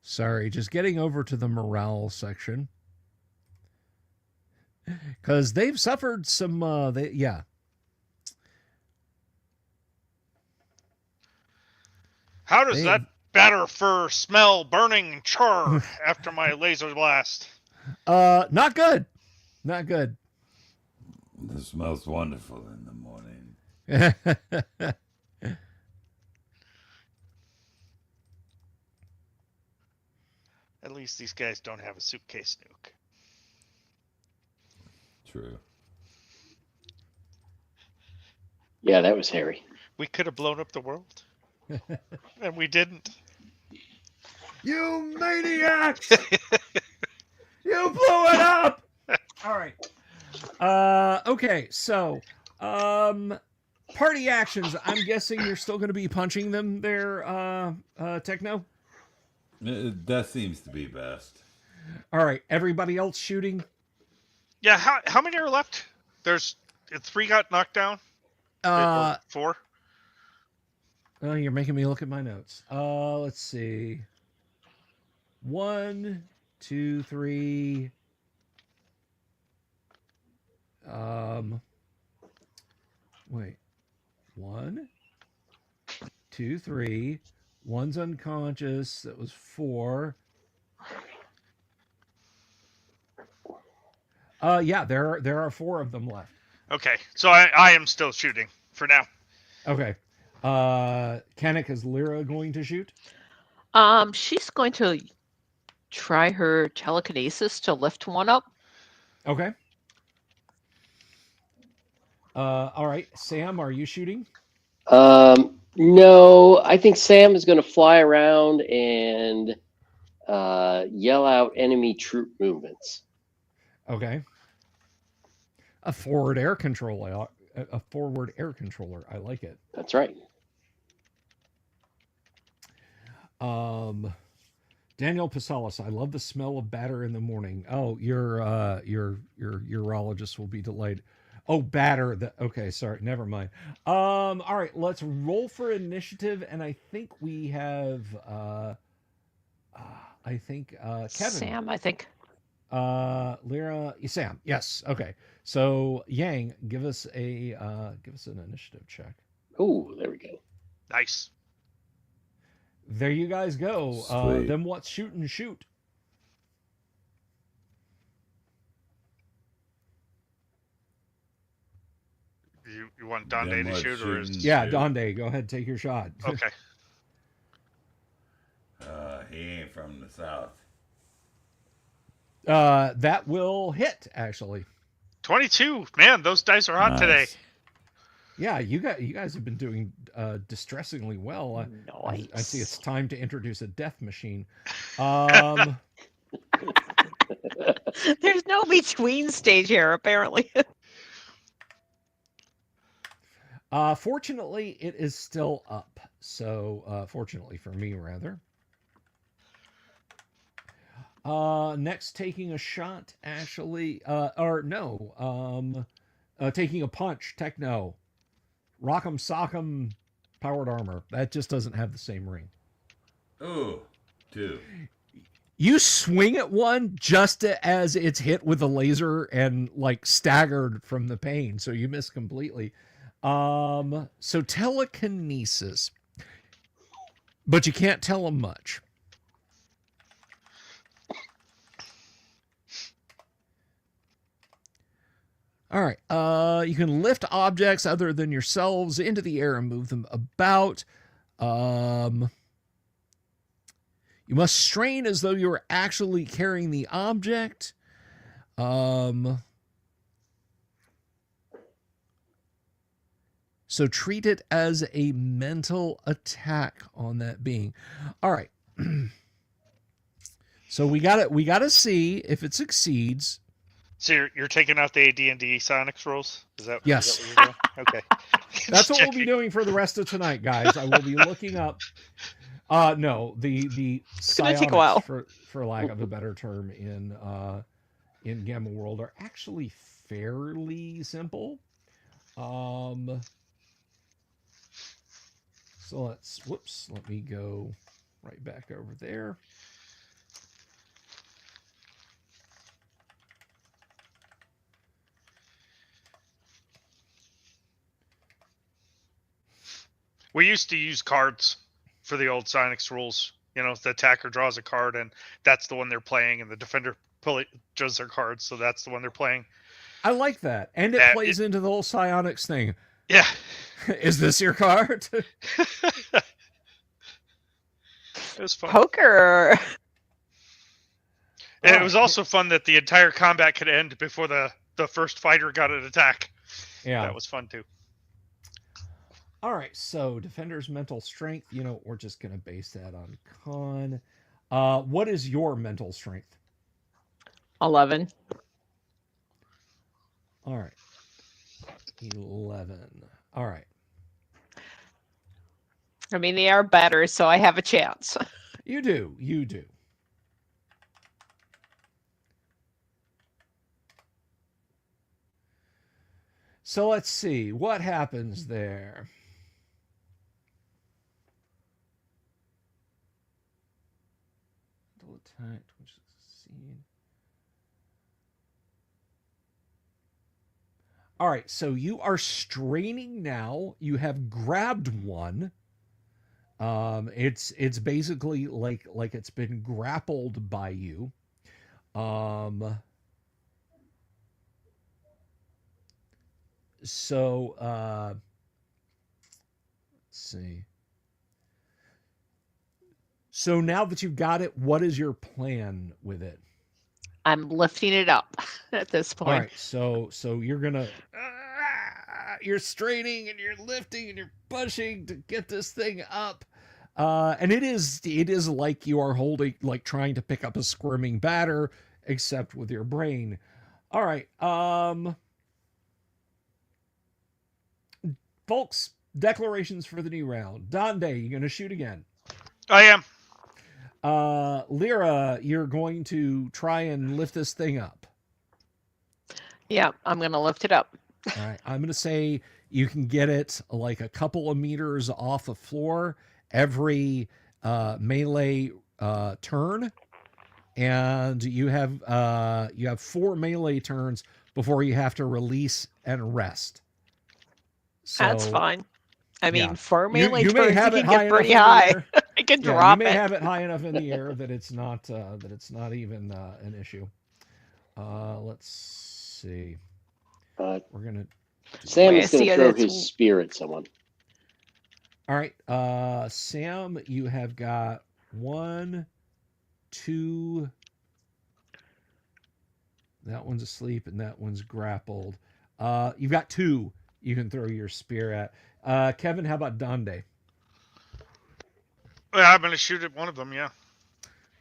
Sorry, just getting over to the morale section. Because they've suffered some, yeah. How does that batter fur smell burning char after my laser blast? Not good. Not good. It smells wonderful in the morning. At least these guys don't have a suitcase nuke. True. Yeah, that was hairy. We could have blown up the world. And we didn't. You maniacs! You blew it up! All right. Okay, so party actions. I'm guessing you're still going to be punching them there, Techno? That seems to be best. All right, everybody else shooting? Yeah, how many are left? There's 3 got knocked down? Or 4? Oh, you're making me look at my notes. Let's see. 1, 2, 3. Wait. 1, 2, 3. One's unconscious. That was 4. Yeah, there are 4 of them left. Okay, so I am still shooting for now. Okay. Kanik, is Lyra going to shoot? She's going to try her telekinesis to lift one up. Okay. All right. Sam, are you shooting? No, I think Sam is going to fly around and yell out enemy troop movements. Okay. A forward air controller. A forward air controller. I like it. That's right. Daniel Pasalis, I love the smell of batter in the morning. Oh, your urologist will be delighted. Oh, batter. Okay, sorry, never mind. All right, let's roll for initiative, and I think we have Kevin. Sam, I think. Lyra, Sam. Yes. Okay. So Yang, give us an initiative check. Oh, there we go. Nice. There you guys go. Sweet. Then what's shoot and shoot? You want Donde Then to what, shoot, or is shooting? Yeah, Shoot. Donde, go ahead, take your shot. okay? He ain't from the south. That will hit actually. 22. Man, those dice are hot today. Nice. Yeah, you guys have been doing distressingly well. Nice. I see it's time to introduce a death machine. There's no between stage here, apparently. Fortunately, it is still up. So, fortunately for me, rather. Next, taking a shot, Ashley. Taking a punch, Techno. Rock'em Sock'em Powered Armor. That just doesn't have the same ring. Oh, 2. You swing at one just as it's hit with a laser and like staggered from the pain, so you miss completely. So telekinesis, but you can't tell them much. All right. You can lift objects other than yourselves into the air and move them about. You must strain as though you are actually carrying the object. So treat it as a mental attack on that being. All right. So we got to see if it succeeds. So you're taking out the AD&D Sonics rules? Yes. Is that what you're doing? Okay. That's what we'll be doing for the rest of tonight, guys. I will be looking up. No, the gonna take a while. psionics, for lack of a better term, in Gamma World are actually fairly simple. So let me go right back over there. We used to use cards for the old Sonics rules. You know, the attacker draws a card, and that's the one they're playing, and the defender draws their cards, so that's the one they're playing. I like that, and it plays into the whole psionics thing. Yeah. Is this your card? It was fun. Poker. And it was also fun that the entire combat could end before the first fighter got an attack. Yeah. That was fun, too. All right, so defender's mental strength, we're just going to base that on con. What is your mental strength? 11. All right. 11. All right. I mean, they are better, so I have a chance. You do. You do. So let's see. What happens there? Attack, which is succeed. All right, so you are straining now. You have grabbed one. It's basically like it's been grappled by you. So let's see. So now that you've got it, what is your plan with it? I'm lifting it up at this point. All right, so you're gonna you're straining and you're lifting and you're pushing to get this thing up, and it is like you are holding, like trying to pick up a squirming batter, except with your brain. All right, folks, declarations for the new round. Donde, you gonna shoot again? I am. Lyra, you're going to try and lift this thing up. Yeah, I'm going to lift it up. All right. I'm going to say you can get it like a couple of meters off the floor every melee turn. And you have 4 melee turns before you have to release and rest. So, that's fine. I mean, yeah. 4 melee you may turns, have you it can high get pretty enough in the high. air. I can Yeah, drop you may it. have it high enough in the air that it's not even an issue. Let's see. We're gonna. Sam Wait, is going see, to throw that's- his spear at someone. All right, Sam, you have got 1, 2. That one's asleep and that one's grappled. You've got 2 you can throw your spear at. Kevin, how about Donde? Well, I'm going to shoot at one of them, yeah.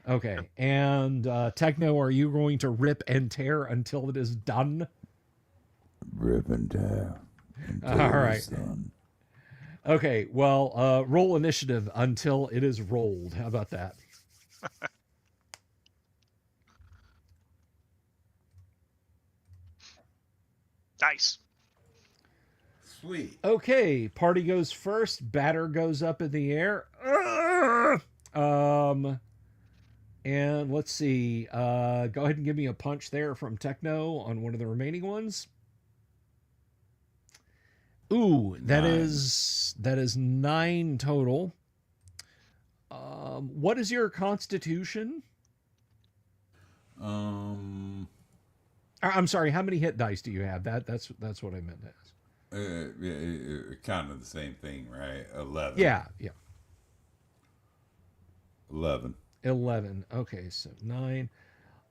Okay, and Techno, are you going to rip and tear until it is done? Rip and tear. All right. Okay, well, roll initiative until it is rolled. How about that? Dice. Sweet. Okay, party goes first. Batter goes up in the air. And let's see. Go ahead and give me a punch there from Techno on one of the remaining ones. Ooh, that 9. is 9 total. What is your constitution? I'm sorry. How many hit dice do you have? That's what I meant to ask. Kind of the same thing, right? 11. Yeah. 11. 11. Okay, so 9.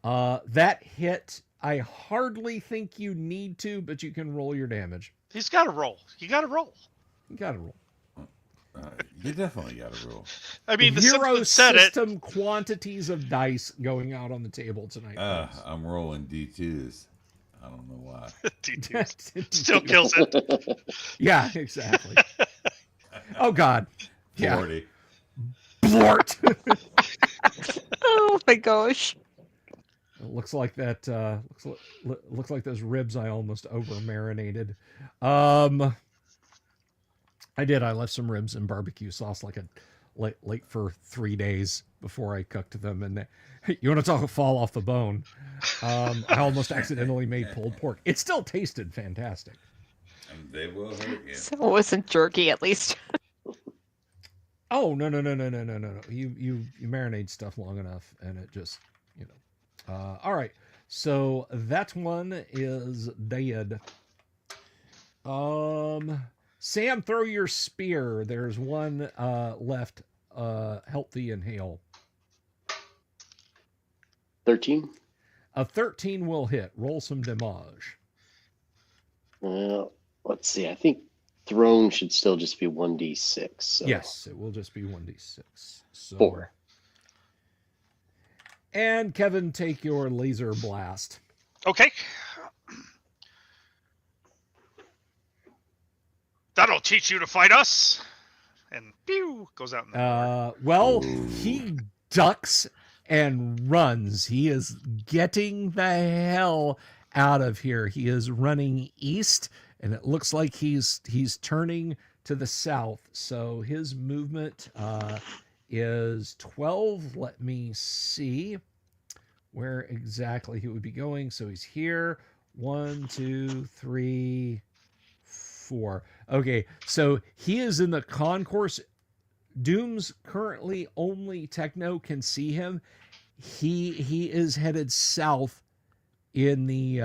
That hit. I hardly think you need to, but you can roll your damage. He's got to roll. You got to roll. You got to roll. You definitely got to roll. I mean, the Zero Simpsons said it. system quantities of dice going out on the table tonight. folks. I'm rolling D2s. I don't know why. D2 still kills it. Yeah, exactly. Oh God. Yeah. 40. Blort. Oh my gosh. It looks like that. Looks like those ribs I almost over marinated. I did. I left some ribs in barbecue sauce like a late for 3 days before I cooked them. And you want to talk fall off the bone? I almost accidentally made pulled pork. It still tasted fantastic. They will hurt you. So it wasn't jerky, at least. Oh no. You marinate stuff long enough, and it just all right. So that one is dead. Sam, throw your spear. There's one left. Healthy and hail. 13. A 13 will hit. Roll some damage. Let's see. I think thrown should still just be 1d6. So. Yes, it will just be 1d6. So. 4. And Kevin, take your laser blast. Okay. That'll teach you to fight us. And pew goes out in the water. Well, he ducks and runs. He is getting the hell out of here. He is running east, and it looks like he's turning to the south. So his movement is 12. Let me see where exactly he would be going. So he's here. 1, 2, 3, 4. Okay, so he is in the concourse. Doom's currently only Techno can see him. He is headed south in the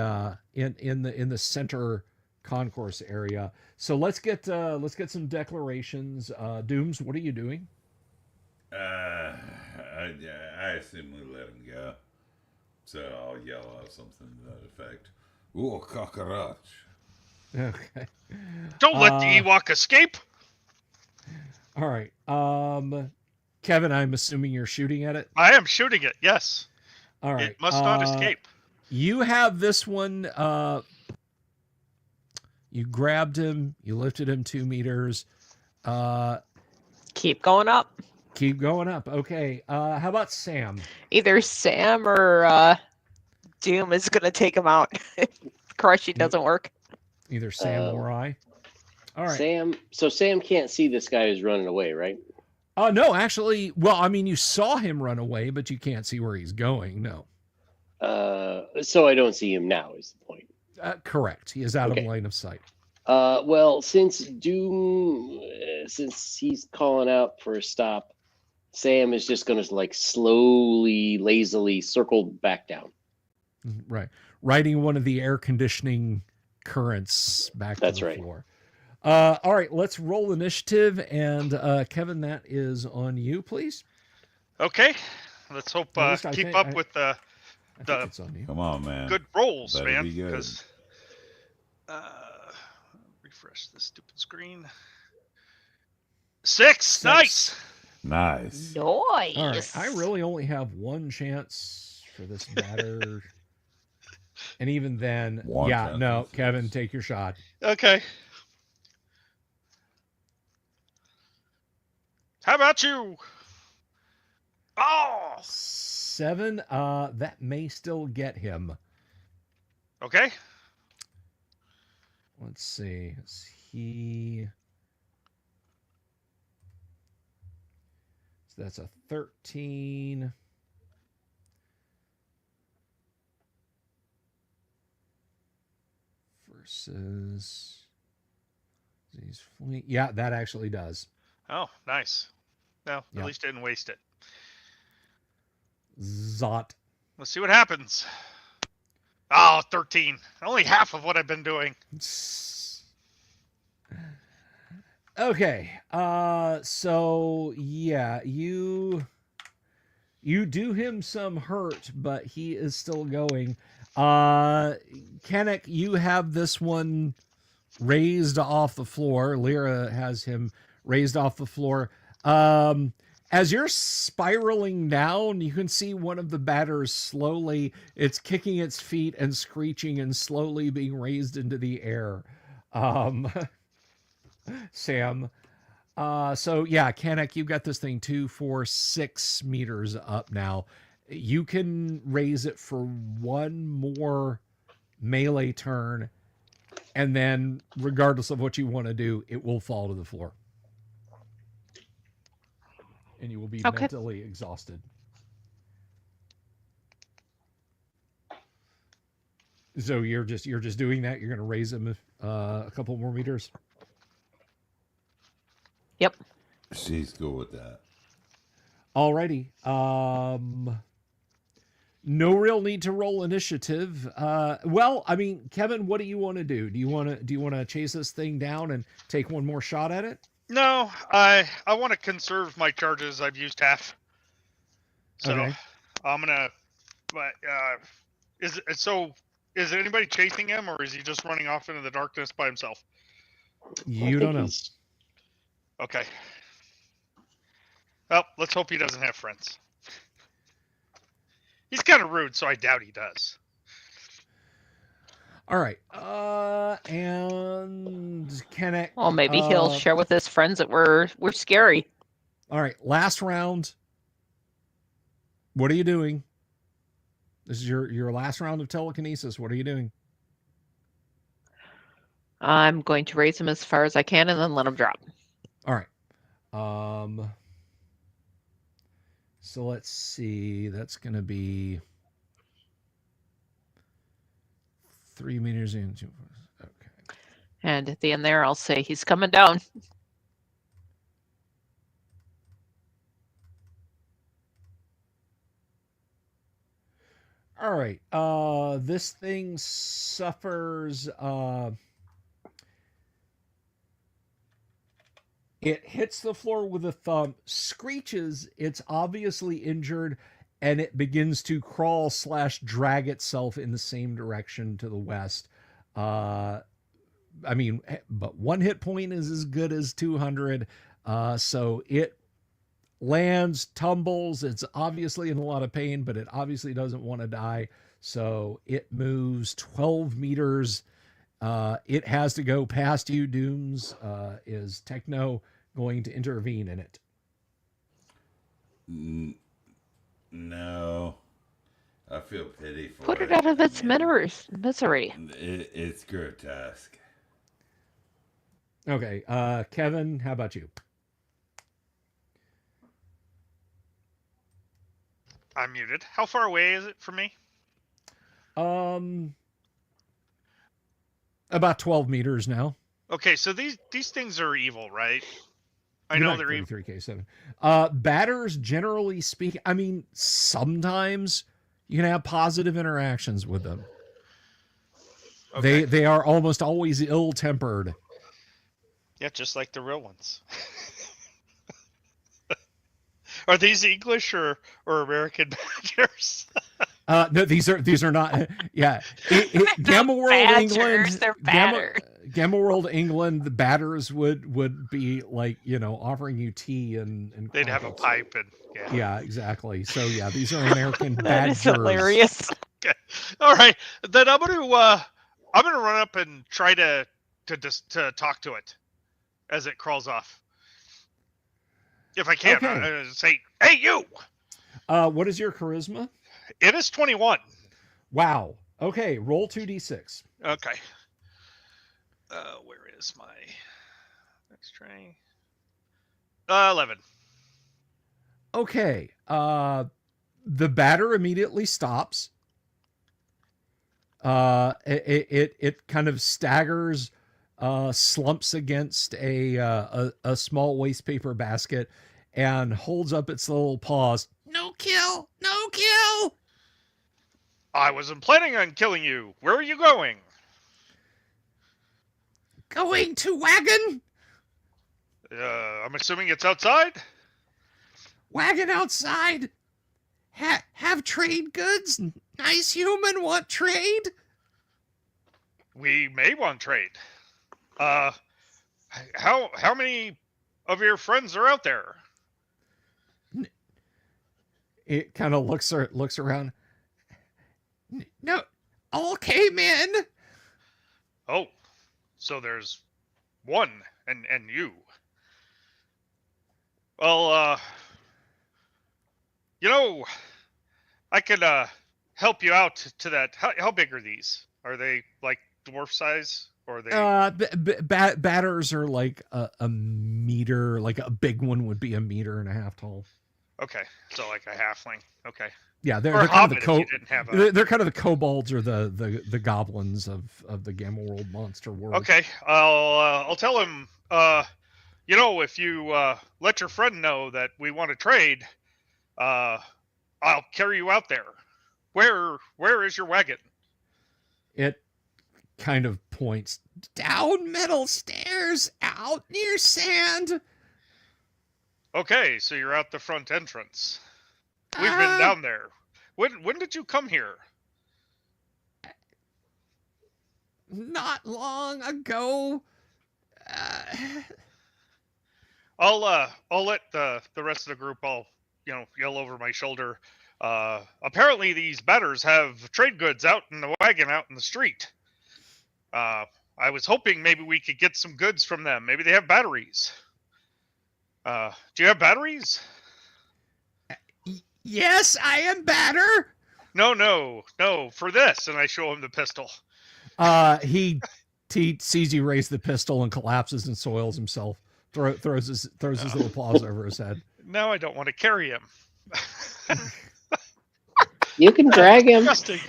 in the center concourse area. So let's get some declarations. Dooms, what are you doing? I assume we let him go. So I'll yell out something to that effect. Ooh, cockroach. Okay. Don't let the Ewok escape. All right. Kevin, I'm assuming you're shooting at it. I am shooting it. Yes. All right. It must not escape. You have this one. You grabbed him. You lifted him 2 meters. Keep going up. Keep going up. Okay. How about Sam? Either Sam or Doom is going to take him out. Crushing doesn't work. Either Sam or I. All right. Sam. So Sam can't see this guy who's running away, right? No, actually, well, I mean, you saw him run away, but you can't see where he's going. No. So I don't see him now. Is the point? Correct. He is out Okay. of line of sight. Well, since Doom, since he's calling out for a stop, Sam is just going to like slowly, lazily circle back down. Right. Riding one of the air conditioning currents back That's to the right. floor. All right, let's roll initiative. And Kevin, that is on you, please. Okay. Let's hope At least I keep think- up with the I think it's on you. Come on, man. good rolls, Better man. be good. Because refresh this stupid screen. 6. Nice. Nice. Nice. All right. I really only have one chance for this batter. And even then, One yeah, chance no, is- Kevin, take your shot. Okay. How about you? Oh. 7. That may still get him. Okay. Let's see. Is he... So that's a 13. Versus... He's fleet. Yeah, that actually does. Oh, nice. No, Yeah. at least didn't waste it. Zot. Let's see what happens. Oh, 13. Only half of what I've been doing. Okay. So yeah, you do him some hurt, but he is still going. Kennick, you have this one raised off the floor. Lyra has him raised off the floor. As you're spiraling down, you can see one of the batters slowly, it's kicking its feet and screeching and slowly being raised into the air. Sam. So yeah, Kennick, you've got this thing 2, 4, 6 meters up now. You can raise it for one more melee turn, and then regardless of what you want to do, it will fall to the floor. And you will be mentally exhausted. So you're just doing that. You're going to raise him a couple more meters. Yep. She's cool with that. Alrighty. No real need to roll initiative. Well, I mean, Kevin, what do you want to do? Do you want to chase this thing down and take one more shot at it? No, I want to conserve my charges. I've used half. So Okay. I'm gonna. But is anybody chasing him, or is he just running off into the darkness by himself? You don't know. Okay. Well, let's hope he doesn't have friends. He's kind of rude, so I doubt he does. All right. And Kennick. Well, maybe he'll share with his friends that we're scary. All right. Last round. What are you doing? This is your last round of telekinesis. What are you doing? I'm going to raise him as far as I can and then let him drop. All right. So let's see. That's going to be 3 meters in. Okay. And at the end there, I'll say he's coming down. All right. This thing suffers. It hits the floor with a thump, screeches. It's obviously injured, and it begins to crawl / drag itself in the same direction to the west. I mean, but 1 hit point is as good as 200. So it lands, tumbles. It's obviously in a lot of pain, but it obviously doesn't want to die. So it moves 12 meters. It has to go past you, Dooms. Is Techno going to intervene in it? No. I feel pity for it. Put it out of its misery. It's grotesque. Okay. Kevin, how about you? I'm muted. How far away is it from me? About 12 meters now. Okay, so these things are evil, right? I You're know not they're evil. 33K7. Batters, generally speaking, I mean, sometimes you can have positive interactions with them. Okay. They are almost always ill-tempered. Yeah, just like the real ones. Are these English or American badgers? No, these are not. Yeah, Gamma World Badgers, England. they're batters. Gamma World England. The batters would be like, you know, offering you tea and They'd have a crumpets. pipe and Yeah, exactly. So yeah, these are American That badgers. is hilarious. Okay. All right, then I'm gonna run up and try to talk to it as it crawls off. If I can, Okay. I'm gonna say, "Hey, you!" What is your charisma? It is 21. Wow. Okay, roll 2d6. Okay. Where is my next train? 11. Okay. The batter immediately stops. It kind of staggers, slumps against a small waste paper basket, and holds up its little paws. No kill, no kill. I wasn't planning on killing you. Where are you going? Going to wagon. I'm assuming it's outside? Wagon outside. Have trade goods. Nice human want trade. We may want trade. How many of your friends are out there? It kind of looks around. No, all came in. Oh, so there's one and you. Well, I could help you out to that. How big are these? Are they like dwarf size, or are they? Batters are like a meter. Like a big one would be 1.5 meters tall. Okay, so like a halfling. Okay. Yeah, Or they're a kind of hobbit the if you didn't have a. they're kind of the kobolds or the goblins of the Gamma World monster world. Okay, I'll tell him. If you let your friend know that we want to trade, I'll carry you out there. Where is your wagon? It kind of points down metal stairs, out near sand. Okay, so you're out the front entrance. We've been down there. When did you come here? Not long ago. I'll let the rest of the group yell over my shoulder. Apparently these batters have trade goods out in the wagon out in the street. I was hoping maybe we could get some goods from them. Maybe they have batteries. Do you have batteries? Yes, I am batter. No, for this. And I show him the pistol. He sees you raise the pistol and collapses and soils himself. Throws his little paws over his head. Now I don't want to carry him. You can drag him. Disgusting.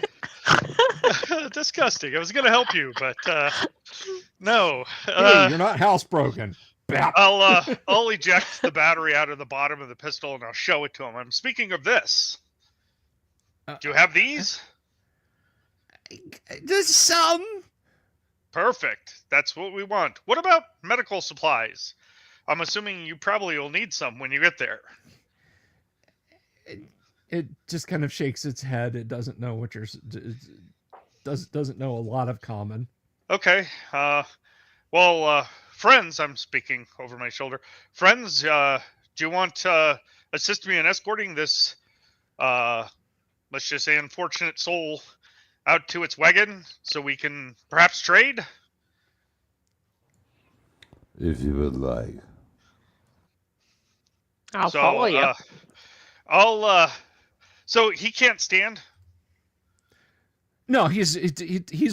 Disgusting. I was going to help you, but no. Hey, you're not housebroken. I'll eject the battery out of the bottom of the pistol and I'll show it to him. I'm speaking of this. Do you have these? There's some. Perfect. That's what we want. What about medical supplies? I'm assuming you probably will need some when you get there. It just kind of shakes its head. It doesn't know what doesn't know a lot of common. Okay. Friends, I'm speaking over my shoulder. Friends, do you want to assist me in escorting this, let's just say, unfortunate soul out to its wagon so we can perhaps trade? If you would like. I'll follow you. So he can't stand? No, he's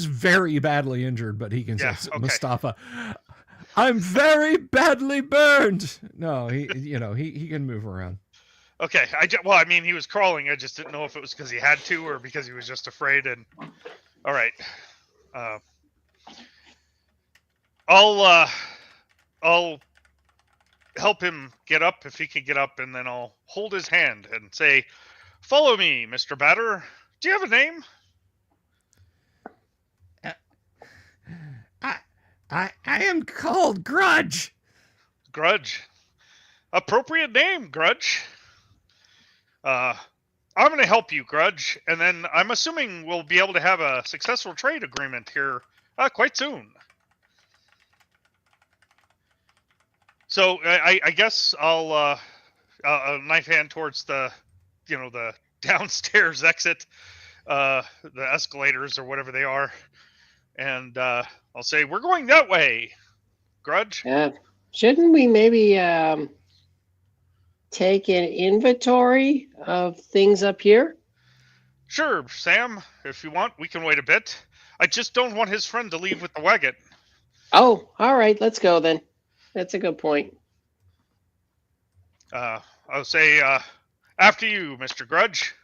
very badly injured, but he can say, okay. Mustafa, I'm very badly burned. No, he can move around. Okay, he was crawling. I just didn't know if it was because he had to or because he was just afraid. And all right, I'll help him get up if he can get up, and then I'll hold his hand and say, "Follow me, Mr. Batter. Do you have a name?" I am called Grudge. Grudge. Appropriate name, Grudge. I'm going to help you, Grudge, and then I'm assuming we'll be able to have a successful trade agreement here quite soon. So I guess I'll knife hand towards the downstairs exit, the escalators or whatever they are, and I'll say, "We're going that way, Grudge." Shouldn't we maybe take an inventory of things up here? Sure, Sam. If you want, we can wait a bit. I just don't want his friend to leave with the wagon. Oh, all right. Let's go then. That's a good point. I'll say after you, Mr. Grudge,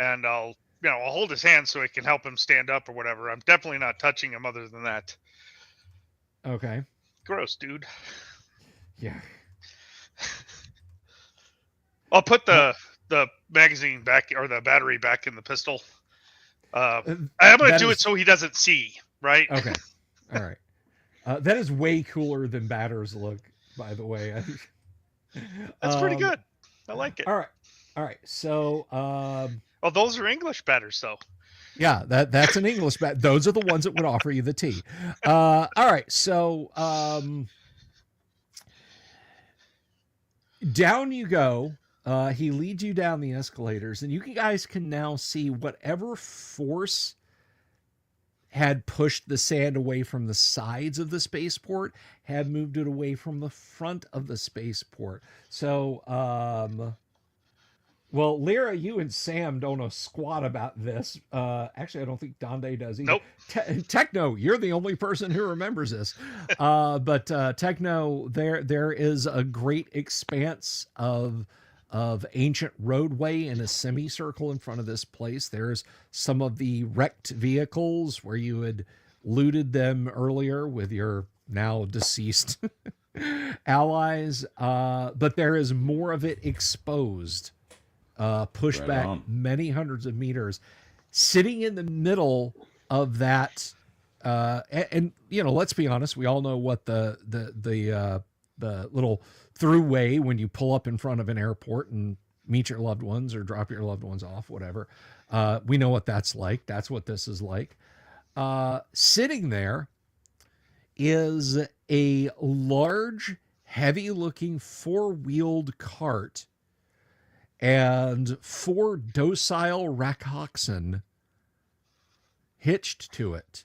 and I'll hold his hand so he can help him stand up or whatever. I'm definitely not touching him other than that. Okay. Gross, dude. Yeah. I'll put the magazine back or the battery back in the pistol. I'm gonna do it so he doesn't see. Right? Okay. All right. That is way cooler than batters look, by the way. That's pretty good. I like it. All right. All right. So, Oh, those are English batters, though. yeah, that's an English bat. Those are the ones that would offer you the tea. All right. So, down you go. He leads you down the escalators, and you guys can now see whatever force had pushed the sand away from the sides of the spaceport had moved it away from the front of the spaceport. So, well, Lyra, you and Sam don't know squat about this. Actually, I don't think Donde does either. Nope. Techno, you're the only person who remembers this. But Techno, there is a great expanse of ancient roadway in a semicircle in front of this place. There's some of the wrecked vehicles where you had looted them earlier with your now deceased allies. But there is more of it exposed, pushed Right back on. many hundreds of meters, sitting in the middle of that. And let's be honest, we all know what the little throughway when you pull up in front of an airport and meet your loved ones or drop your loved ones off, whatever. We know what that's like. That's what this is like. Sitting there is a large, heavy-looking four-wheeled cart and 4 docile Rakoxen hitched to it.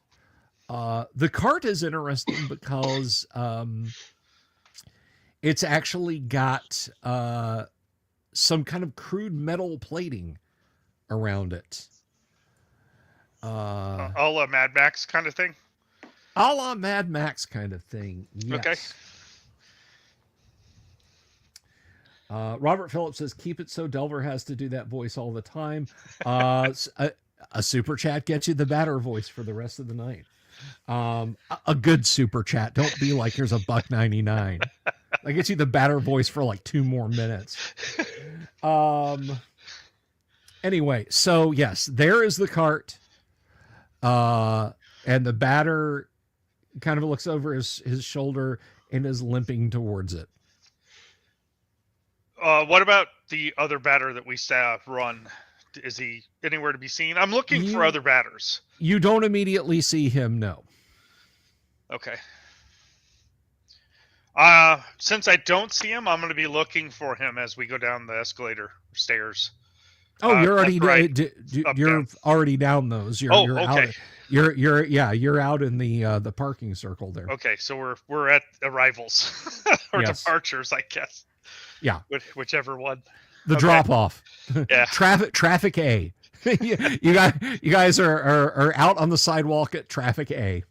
The cart is interesting because it's actually got some kind of crude metal plating around it. A la Mad Max kind of thing? A la Mad Max kind of thing, yes. Okay. Robert Phillips says, keep it so Delver has to do that voice all the time. A super chat gets you the batter voice for the rest of the night. A good super chat. Don't be like, here's $1.99. That gets you the batter voice for like 2 more minutes. Anyway, so yes, there is the cart. And the batter kind of looks over his shoulder and is limping towards it. What about the other batter that we run? Is he anywhere to be seen? I'm looking for other batters. You don't immediately see him, no. Okay. Since I don't see him, I'm going to be looking for him as we go down the escalator stairs. Oh, you're already you're down. Already down those. You're okay. Out, you're out in the parking circle there. Okay, so we're at arrivals or Yes. departures, I guess. Yeah. Whichever one. The Okay. drop off. Yeah. Traffic A. you guys are out on the sidewalk at traffic A.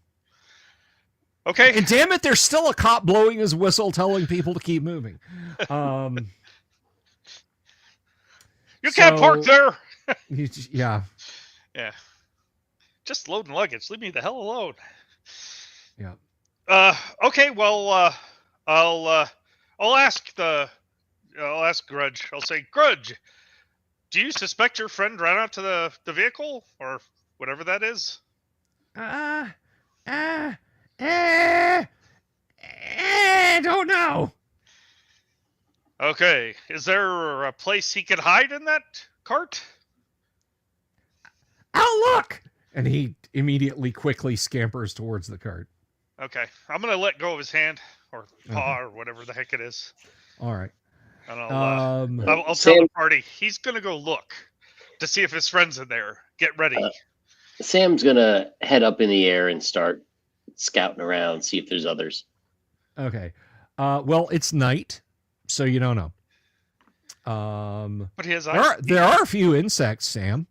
Okay. And damn it, there's still a cop blowing his whistle telling people to keep moving. You can't park there. Yeah. Yeah. Just loading luggage. Leave me the hell alone. Yeah. Okay. Well, I'll ask Grudge. I'll say, Grudge, do you suspect your friend ran out to the vehicle or whatever that is? I don't know. Okay. Is there a place he could hide in that cart? I'll look. And he immediately quickly scampers towards the cart. Okay. I'm going to let go of his hand or paw or whatever the heck it is. All right. And I'll tell Sam- the party he's going to go look to see if his friend's in there. Get ready. Sam's gonna head up in the air and start scouting around, see if there's others. Okay. Well, it's night, so you don't know. But his There eyes. are a few insects, Sam,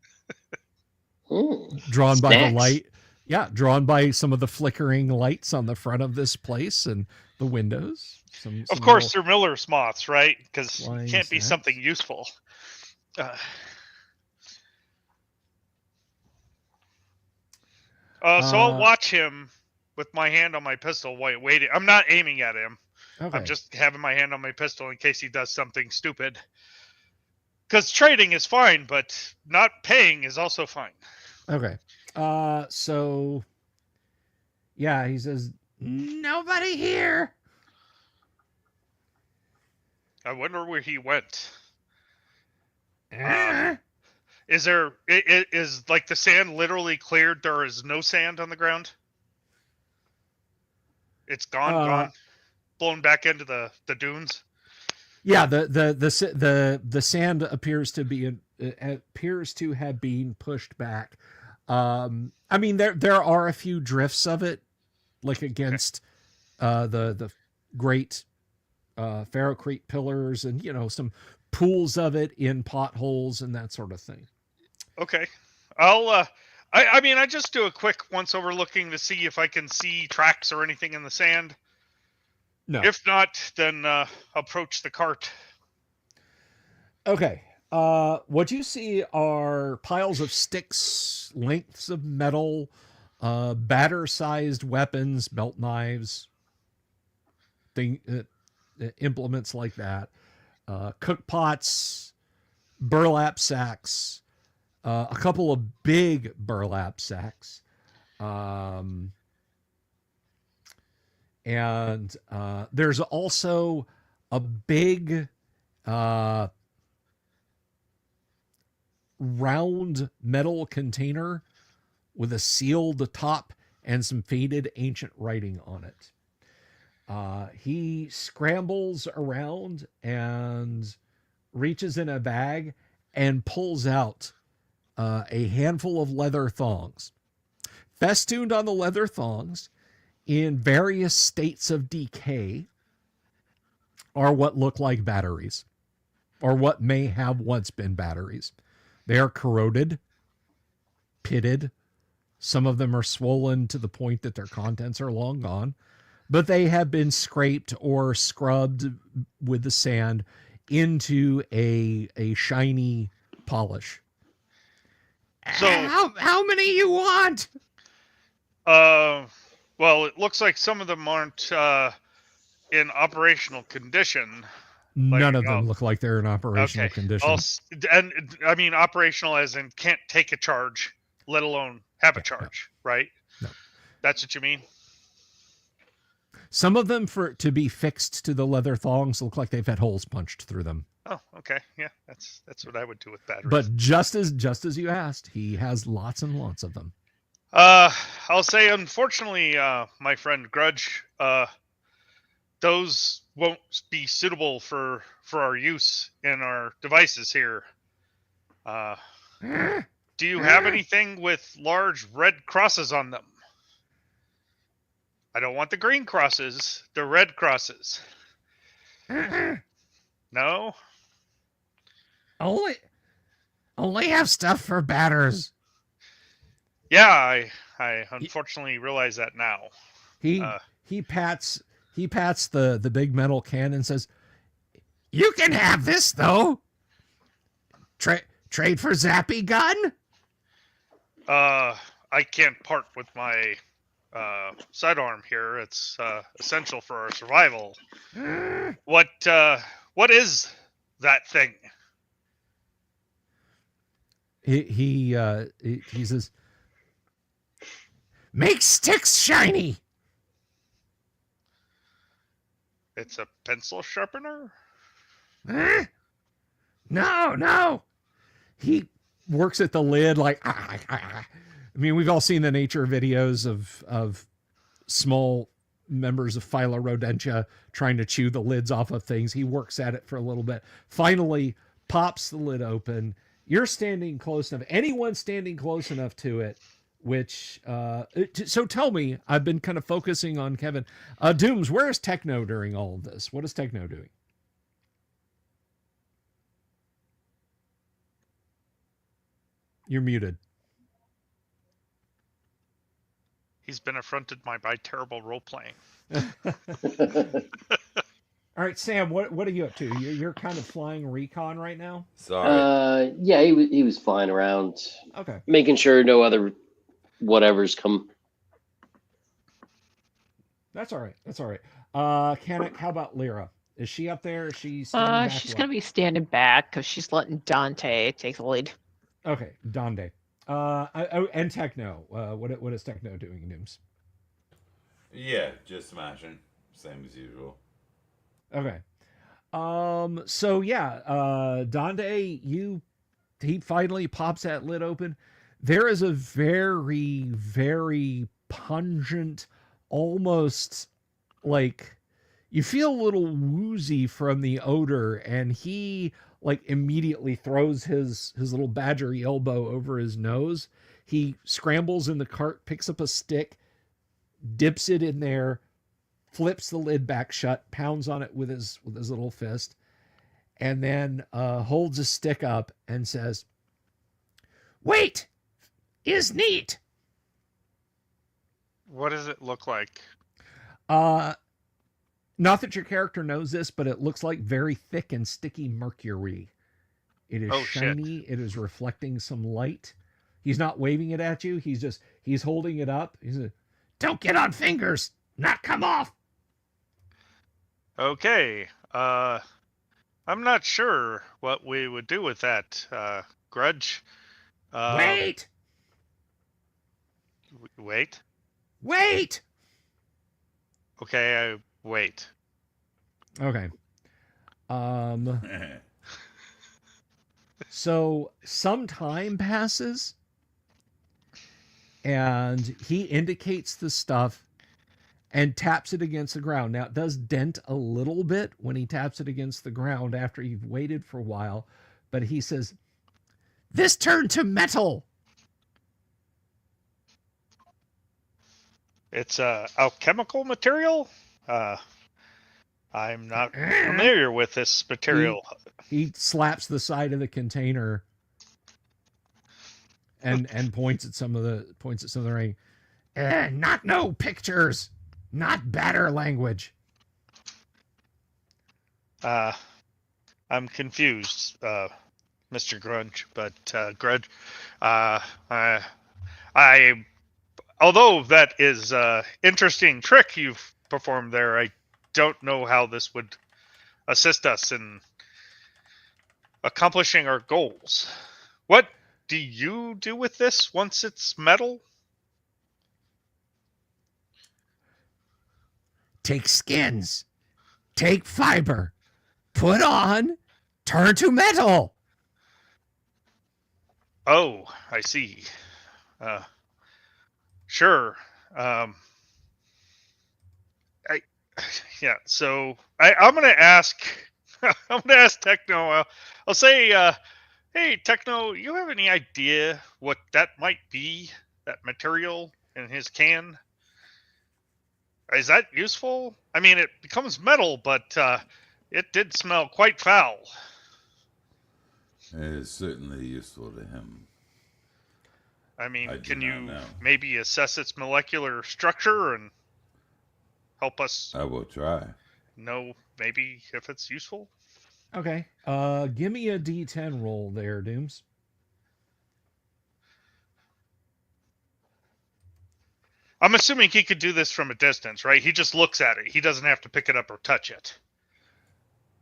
Ooh, drawn by the snacks. light. Yeah, drawn by some of the flickering lights on the front of this place and the windows. Some Of little course, they're Miller's moths, right? Because it flying can't be snacks. something useful. So I'll watch him with my hand on my pistol, waiting. I'm not aiming at him. Okay. I'm just having my hand on my pistol in case he does something stupid. Because trading is fine, but not paying is also fine. Okay. So yeah, he says, nobody here. I wonder where he went. Eh? Is like the sand literally cleared? There is no sand on the ground. It's gone, blown back into the dunes. Yeah, the sand appears to have been pushed back. I mean, there are a few drifts of it, like against the great ferrocrete pillars, and some pools of it in potholes and that sort of thing. Okay, I'll. I mean, I just do a quick once over looking to see if I can see tracks or anything in the sand. No. If not, then approach the cart. Okay. What you see are piles of sticks, lengths of metal, batter-sized weapons, belt knives, implements like that, cook pots, burlap sacks, a couple of big burlap sacks, and there's also a big round metal container with a sealed top and some faded ancient writing on it. He scrambles around and reaches in a bag and pulls out a handful of leather thongs. Festooned on the leather thongs, in various states of decay, are what look like batteries, or what may have once been batteries. They are corroded, pitted. Some of them are swollen to the point that their contents are long gone, but they have been scraped or scrubbed with the sand into a shiny polish. So how many you want? Well, it looks like some of them aren't in operational condition. None of them look like they're in operational condition. And I mean operational as in can't take a charge, let alone have a charge, right? No. That's what you mean? Some of them, for to be fixed to the leather thongs, look like they've had holes punched through them. Oh, okay. Yeah, that's what I would do with batteries. But just as you asked, he has lots and lots of them. I'll say, unfortunately, my friend Grudge, those won't be suitable for our use in our devices here. Do you have anything with large red crosses on them? I don't want the green crosses, the red crosses. No? Only have stuff for batters. Yeah, I unfortunately realize that now. He pats the big metal can and says, "You can have this though. Trade for Zappy gun?" I can't part with my sidearm here. It's essential for our survival. What is that thing? He says, "Make sticks shiny." It's a pencil sharpener? No. He works at the lid like, I mean, we've all seen the nature videos of small members of Phyllorodontia trying to chew the lids off of things. He works at it for a little bit. Finally, pops the lid open. You're standing close enough. Anyone standing close enough to it, which, so tell me, I've been kind of focusing on Kevin. Dooms, where is Techno during all of this? What is Techno doing? You're muted. He's been affronted by terrible role playing. All right, Sam, what are you up to? You're kind of flying recon right now. Sorry. Yeah, he was flying around, Okay, making sure no other whatevers come. that's all right. That's all right. Canik, how about Lyra? Is she up there? Is she standing back? She's what? gonna be standing back because she's letting Dante take the lead. Okay, Donde. And Techno. What is Techno doing in Dooms? Yeah, just smashing. Same as usual. Okay. So yeah, Donde, he finally pops that lid open. There is a very, very pungent, almost like you feel a little woozy from the odor, and he like immediately throws his little badgery elbow over his nose. He scrambles in the cart, picks up a stick, dips it in there, flips the lid back shut, pounds on it with his little fist, and then holds a stick up and says, "Wait, is neat." What does it look like? Not that your character knows this, but it looks like very thick and sticky mercury. It is shiny. Shit. It is reflecting some light. He's not waving it at you. He's holding it up. He's like, "Don't get on fingers. Not come off." Okay. I'm not sure what we would do with that, Grudge. Wait. Wait. Wait. Okay, wait. Okay. So some time passes, and he indicates the stuff and taps it against the ground. Now, it does dent a little bit when he taps it against the ground after you've waited for a while, but he says, "This turned to metal." It's a alchemical material? I'm not familiar with this material. He slaps the side of the container and points at some of the ring. Not no pictures. Not better language. I'm confused, Mr. Grudge, but Grudge, although that is interesting trick you've performed there, I don't know how this would assist us in accomplishing our goals. What do you do with this once it's metal? Take skins. Take fiber. Put on. Turn to metal. Oh, I see. Sure. So I'm gonna ask. I'm gonna ask Techno. I'll say, hey, Techno, you have any idea what that might be? That material in his can? Is that useful? I mean, it becomes metal, but it did smell quite foul. It is certainly useful to him. I mean, can you maybe assess its molecular structure and help us? I will try. Know maybe if it's useful. Okay. Give me a D10 roll there, Dooms. I'm assuming he could do this from a distance, right? He just looks at it. He doesn't have to pick it up or touch it,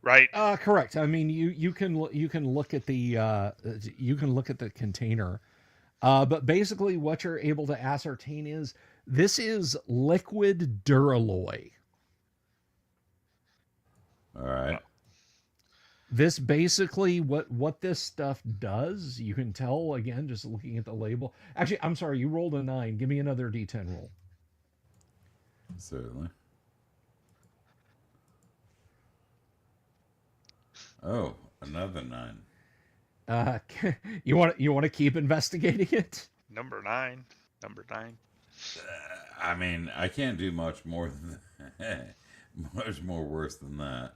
right? Correct. I mean, you can look at the container, but basically what you're able to ascertain is this is liquid Duralloy. All right. This basically what this stuff does, you can tell again just looking at the label. Actually, I'm sorry, you rolled a 9. Give me another D10 roll. Certainly. Oh, another 9. You want to keep investigating it? Number 9. I mean, I can't do much more than much more worse than that.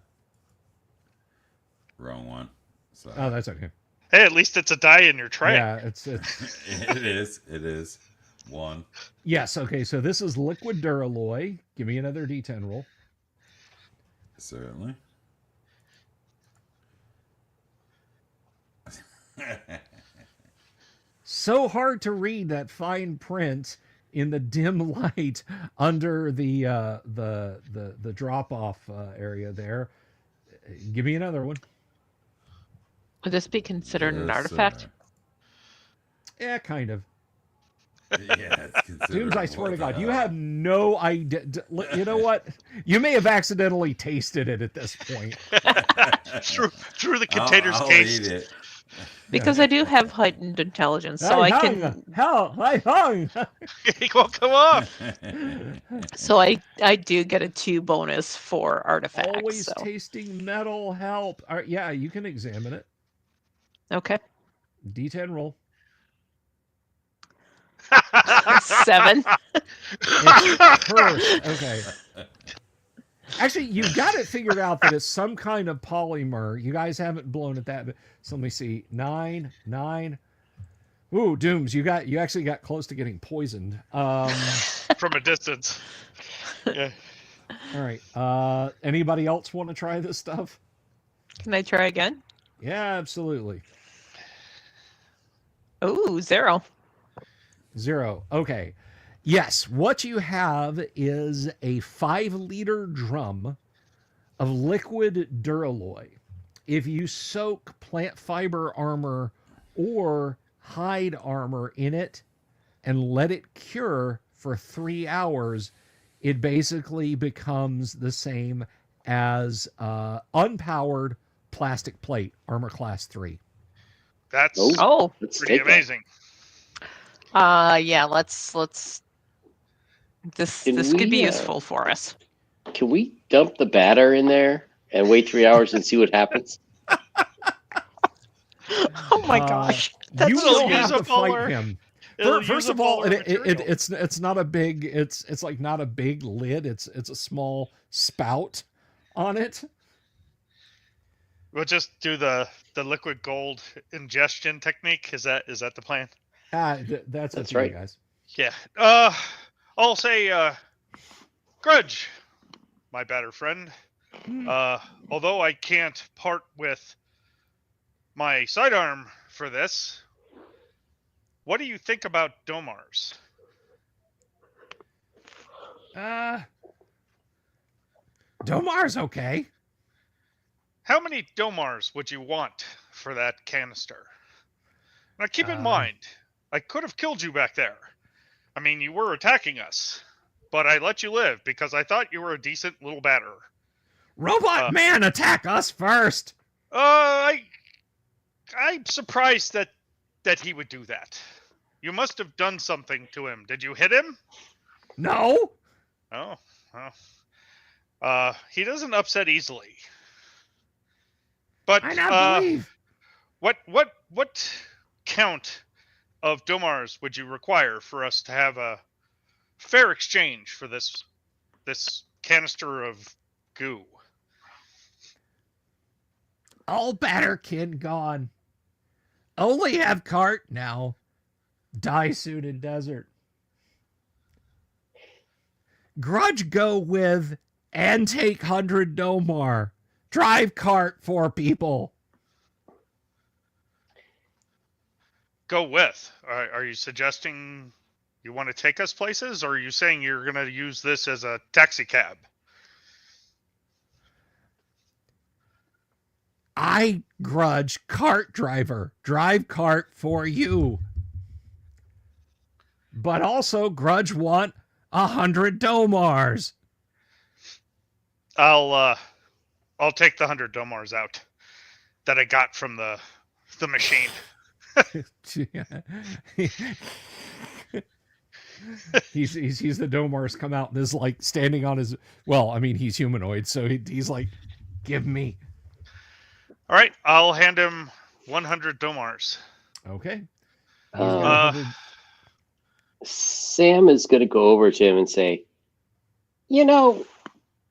Wrong one. Sorry. Oh, that's okay. Hey, at least it's a die in your tray. Yeah, it's It is. 1. Yes. Okay. So this is liquid duralloy. Give me another D10 roll. Certainly. So hard to read that fine print in the dim light under the drop off area there. Give me another one. Would this be considered an Yes, artifact? sir. Yeah, kind of. Yeah, it's considered. Dooms, I swear to what the God, you hell. have no idea. You know what? You may have accidentally tasted it at this point. Through the container's I'll case. eat it. Because I do have heightened intelligence, so I I hung. can. Hell, I hung. He won't come off. So I do get a 2 bonus for artifacts. Always So tasting metal help. All right, yeah, you can examine it. okay, D10 roll. 7. It's cursed. Okay. Actually, you've got it figured out that it's some kind of polymer. You guys haven't blown at that. But, so let me see. 9. Ooh, Dooms, you actually got close to getting poisoned. From a distance. Yeah. All right. Anybody else want to try this stuff? Can I try again? Yeah, absolutely. Ooh, 0. 0. Okay. Yes, what you have is a 5-liter drum of liquid duralloy. If you soak plant fiber armor or hide armor in it and let it cure for 3 hours, it basically becomes the same as unpowered plastic plate, armor class 3. That's Oh, Let's pretty take that. amazing. yeah. Let's. This Can could be we, useful for us. Can we dump the batter in there and wait 3 hours and see what happens? Oh my gosh, You that's will It'll have use to up all our- fight him. It'll First use of up all, our it's material. not a big it's like not a big lid. It's a small spout on it. We'll just do the liquid gold ingestion technique. Is that the plan? That's up That's to you right. guys. Yeah. I'll say, Grudge, my better friend. Although I can't part with my sidearm for this, what do you think about Domars? Domar's okay. How many Domars would you want for that canister? Now keep in mind, I could have killed you back there. I mean, you were attacking us, but I let you live because I thought you were a decent little batterer. Robot man, attack us first. I'm surprised that he would do that. You must have done something to him. Did you hit him? No. Oh, well. He doesn't upset easily. But I not believe. what count of Domars would you require for us to have a fair exchange for this canister of goo? All batter kid gone. Only have cart now. Die suit in desert. Grudge go with and take 100 Domar. Drive cart for people. Go with. Are you suggesting you want to take us places, or are you saying you're going to use this as a taxi cab? I grudge cart driver. Drive cart for you. But also grudge want 100 Domars. I'll take the 100 Domars out that I got from the machine. he sees the Domars come out and is like standing on his. Well, I mean, he's humanoid, so he's like, "Give me." All right, I'll hand him 100 Domars. Okay. Sam is going to go over to him and say, "You know,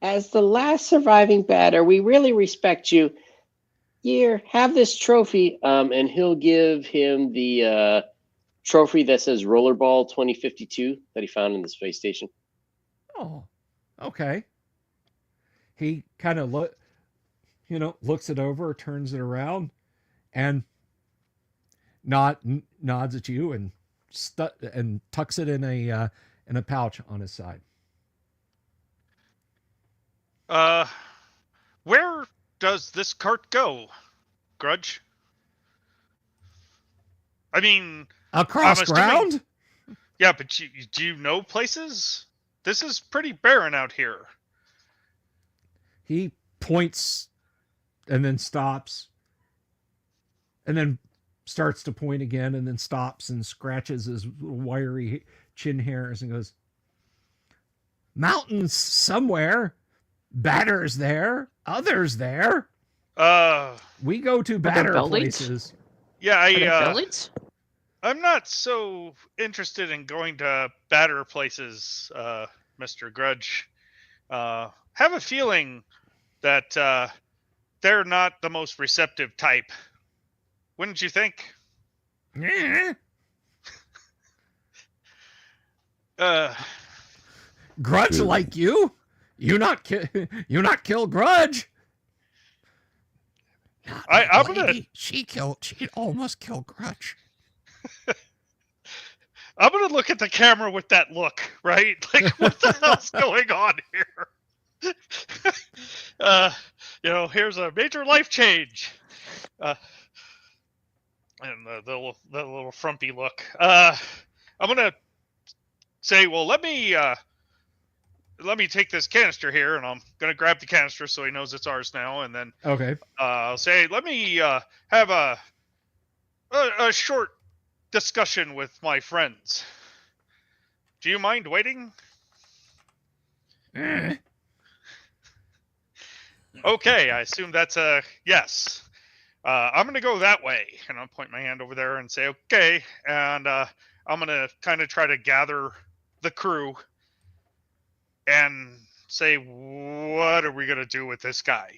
as the last surviving batter, we really respect you. Here, have this trophy." And he'll give him the trophy that says Rollerball 2052 that he found in the space station. Oh, okay. He kind of looks it over, turns it around, and nods at you and tucks it in a pouch on his side. Where does this cart go, Grudge? I mean, Across ground? Yeah, but do you know places? This is pretty barren out here. He points and then stops and then starts to point again and then stops and scratches his wiry chin hairs and goes, mountains somewhere. Batters there. Others there. We go to batter places. Yeah, buildings? I'm not so interested in going to batter places, Mr. Grudge. Have a feeling that they're not the most receptive type. Wouldn't you think? Yeah. Grudge like you? You not kill Grudge? I'm gonna. She'd almost kill Grudge. I'm gonna look at the camera with that look, right? Like, what the hell's going on here? Here's a major life change. And the little frumpy look. I'm gonna say, well, let me take this canister here, and I'm gonna grab the canister so he knows it's ours now, and then Okay. I'll say, let me have a short discussion with my friends. Do you mind waiting? Okay, I assume that's a yes. I'm going to go that way, and I'll point my hand over there and say, okay, and I'm going to kind of try to gather the crew and say, what are we going to do with this guy?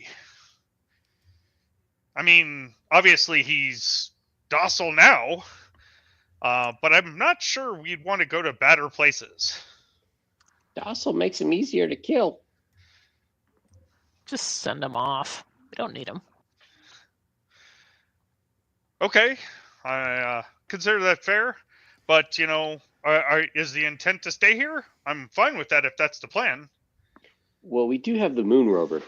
I mean, obviously he's docile now, but I'm not sure we'd want to go to badder places. Docile makes him easier to kill. Just send him off. We don't need him. Okay, I consider that fair, but, is the intent to stay here? I'm fine with that if that's the plan. Well, we do have the moon rover.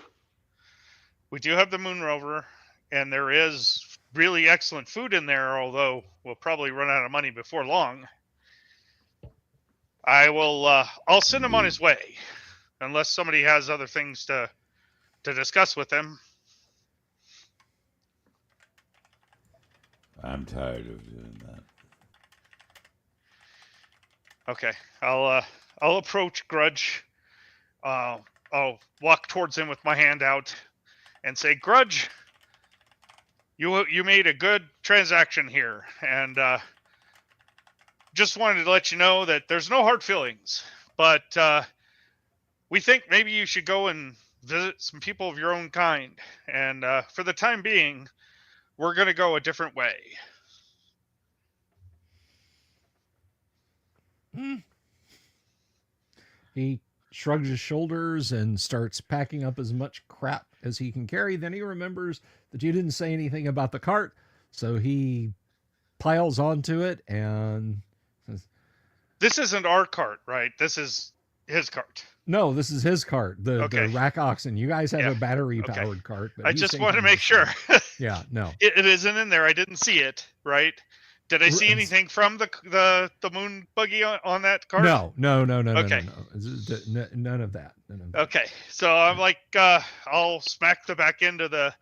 We do have the moon rover, and there is really excellent food in there, although we'll probably run out of money before long. I'll send him on his way, unless somebody has other things to discuss with him. I'm tired of doing that. Okay, I'll approach Grudge. I'll walk towards him with my hand out and say, Grudge, you made a good transaction here, and just wanted to let you know that there's no hard feelings, but we think maybe you should go and visit some people of your own kind, and for the time being, we're going to go a different way. He shrugs his shoulders and starts packing up as much crap as he can carry. Then he remembers that you didn't say anything about the cart, so he piles onto it and says, this isn't our cart, right? This is his cart. No, this is his cart, the rack oxen. You guys have a battery-powered cart. But I just want to make sure. Yeah, no. It isn't in there. I didn't see it, right? Did I see anything from the moon buggy on that cart? No. Okay. No. None of that. Okay, so I'm like, I'll smack the back end of the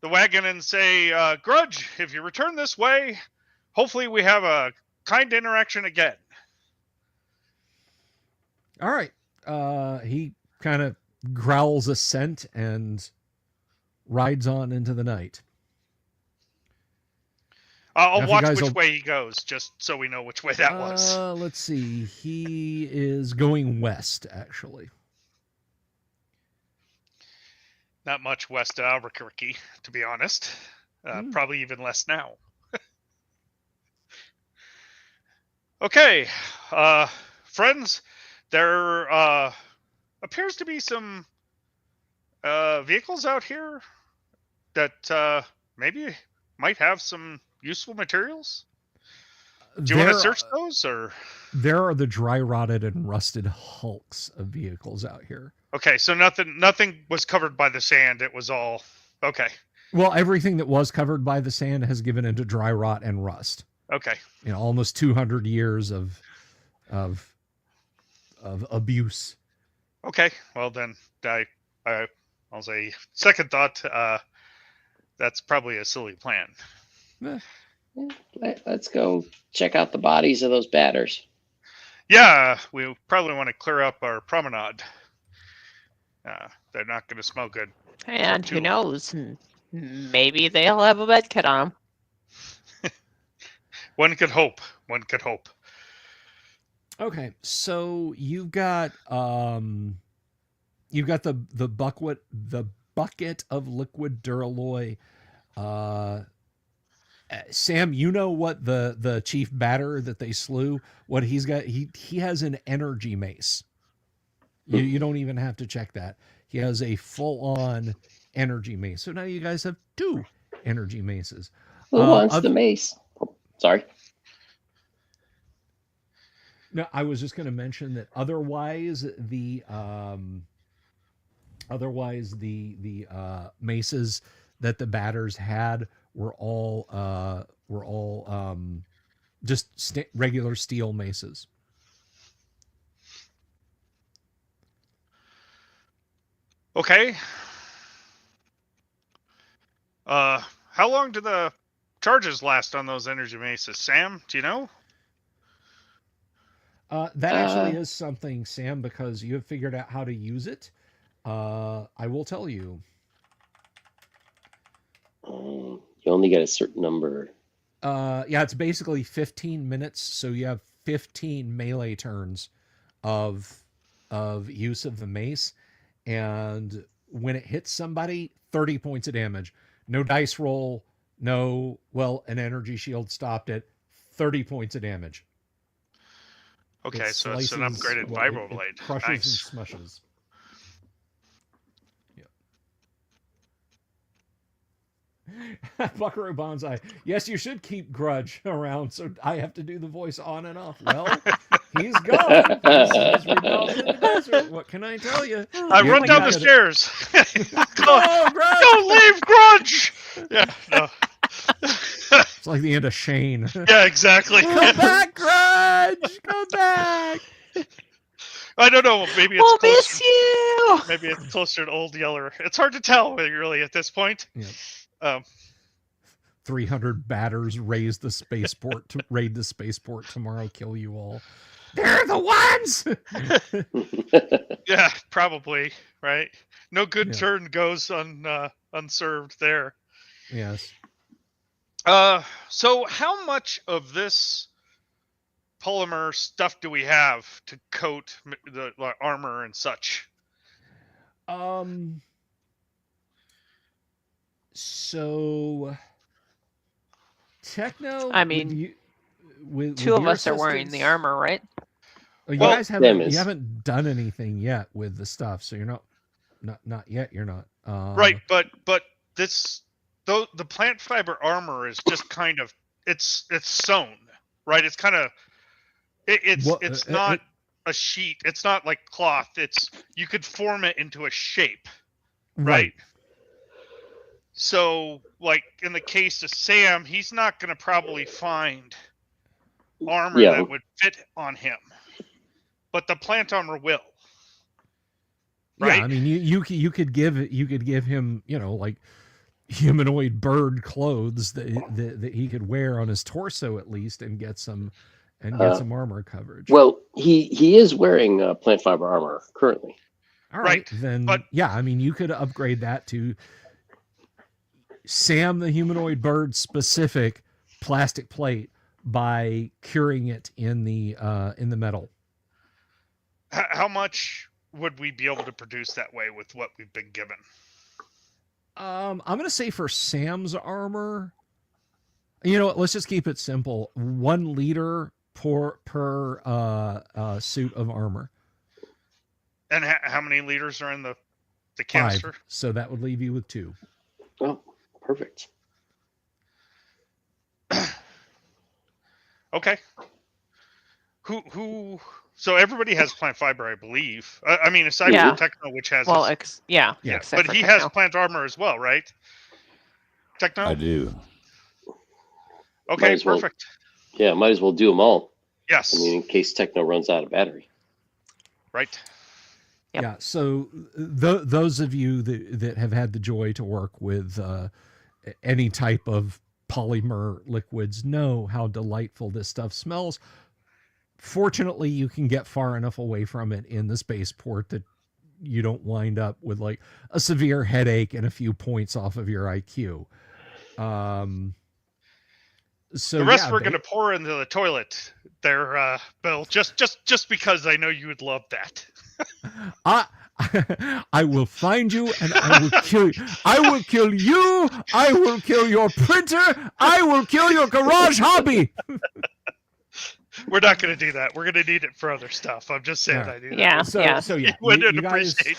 wagon and say, Grudge, if you return this way, hopefully we have a kind interaction again. All right. He kind of growls assent and rides on into the night. I'll watch which way he goes, just so we know which way that was. Let's see. He is going west, actually. Not much west of Albuquerque, to be honest. Probably even less now. Okay, friends, there appears to be some vehicles out here that maybe might have some useful materials. Do you want to search those, or? There are the dry rotted and rusted hulks of vehicles out here. Okay, so nothing was covered by the sand. It was all okay. Well, everything that was covered by the sand has given into dry rot and rust. Okay. You know, almost 200 years of abuse. Okay. Well, then I'll say second thought. That's probably a silly plan. Let's go check out the bodies of those batters. Yeah, we probably want to clear up our promenade. They're not going to smell good. And who knows? Maybe they'll have a med kit on them. One could hope. One could hope. Okay, so you've got the bucket of liquid Duralloy. Sam, you know what the chief batter that they slew, what he's got? He has an energy mace. You don't even have to check that. He has a full-on energy mace. So now you guys have 2 energy maces. Who wants the mace? Oh, sorry. No, I was just going to mention that otherwise the maces that the batters had were all just regular steel maces. Okay. How long do the charges last on those energy maces, Sam? Do you know? That actually is something, Sam, because you have figured out how to use it. I will tell you. You only get a certain number. Yeah, it's basically 15 minutes, so you have 15 melee turns of use of the mace, and when it hits somebody, 30 points of damage. No dice roll, an energy shield stopped it. 30 points of damage. Okay, so it's an upgraded vibro blade. Crushes Nice. and smushes. Buckaroo Bonsai. Yes, you should keep Grudge around, so I have to do the voice on and off. Well, he's gone. He's rebelled in the desert. What can I tell you? I run down the stairs. Go, Grudge! Don't leave, Grudge! Yeah, no. It's like the end of Shane. Yeah, exactly. Come back, Grudge! Come back! I don't know. Maybe it's We'll closer. miss you. Maybe it's closer to Old Yeller. It's hard to tell, really, at this point. Yeah. 300 batters raid the spaceport tomorrow. Kill you all. They're the ones. Yeah, probably right. No good turn goes unserved there. Yes. So how much of this polymer stuff do we have to coat the armor and such? So Techno, I mean, with 2 of us are wearing the armor, right? You guys haven't done anything yet with the stuff, so you're not yet. You're not right, but this the plant fiber armor is just kind of it's sewn, right? It's kind of it's not a sheet. It's not like cloth. It's you could form it into a shape, right? So, like in the case of Sam, he's not going to probably find armor that would fit on him, but the plant armor will. Right? Yeah, I mean, you could give him, like humanoid bird clothes that he could wear on his torso at least, and get some armor coverage. Well, he is wearing plant fiber armor currently. All right, then I mean, you could upgrade that to Sam the humanoid bird specific plastic plate by curing it in the metal. How much would we be able to produce that way with what we've been given? I'm gonna say for Sam's armor, you know what, let's just keep it simple. 1 liter per suit of armor. And how many liters are in the 5. canister? So that would leave you with 2. Oh, perfect. Okay. Who? So everybody has plant fiber, I believe. I mean, aside Yeah. from Techno, which has Well, his, Yeah. except but for he has Techno. plant armor as well, right? Techno. I do. Okay, Might as well- perfect. Yeah, might as well do them all. Yes. I mean, in case Techno runs out of battery. Right. Yep. Yeah. So those of you that have had the joy to work with any type of polymer liquids know how delightful this stuff smells. Fortunately, you can get far enough away from it in the spaceport that you don't wind up with like a severe headache and a few points off of your IQ. So The rest yeah, we're going to pour into the toilet there, Bill, just because I know you would love that. I will find you and I will kill you. I will kill you. I will kill your printer. I will kill your garage hobby. We're not going to do that. We're going to need it for other stuff. I'm just saying All right. I do that. Yeah. So yeah. so You yeah, wouldn't you guys, appreciate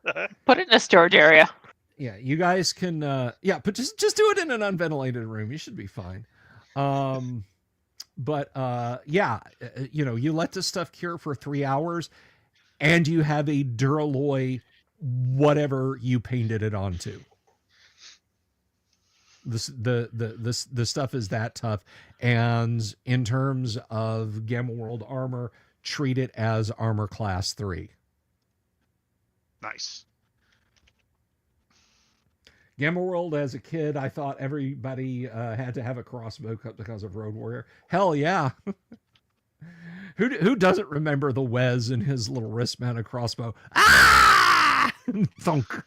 that. Put it in a storage area. yeah, you guys can but just do it in an unventilated room. You should be fine. But you let this stuff cure for 3 hours and you have a Duralloy whatever you painted it onto. The stuff is that tough, and in terms of Gamma World armor, treat it as armor class 3. Nice. Gamma World, as a kid, I thought everybody had to have a crossbow because of Road Warrior. Hell yeah. Who doesn't remember the Wes and his little wrist-mounted crossbow? Ah! Thunk.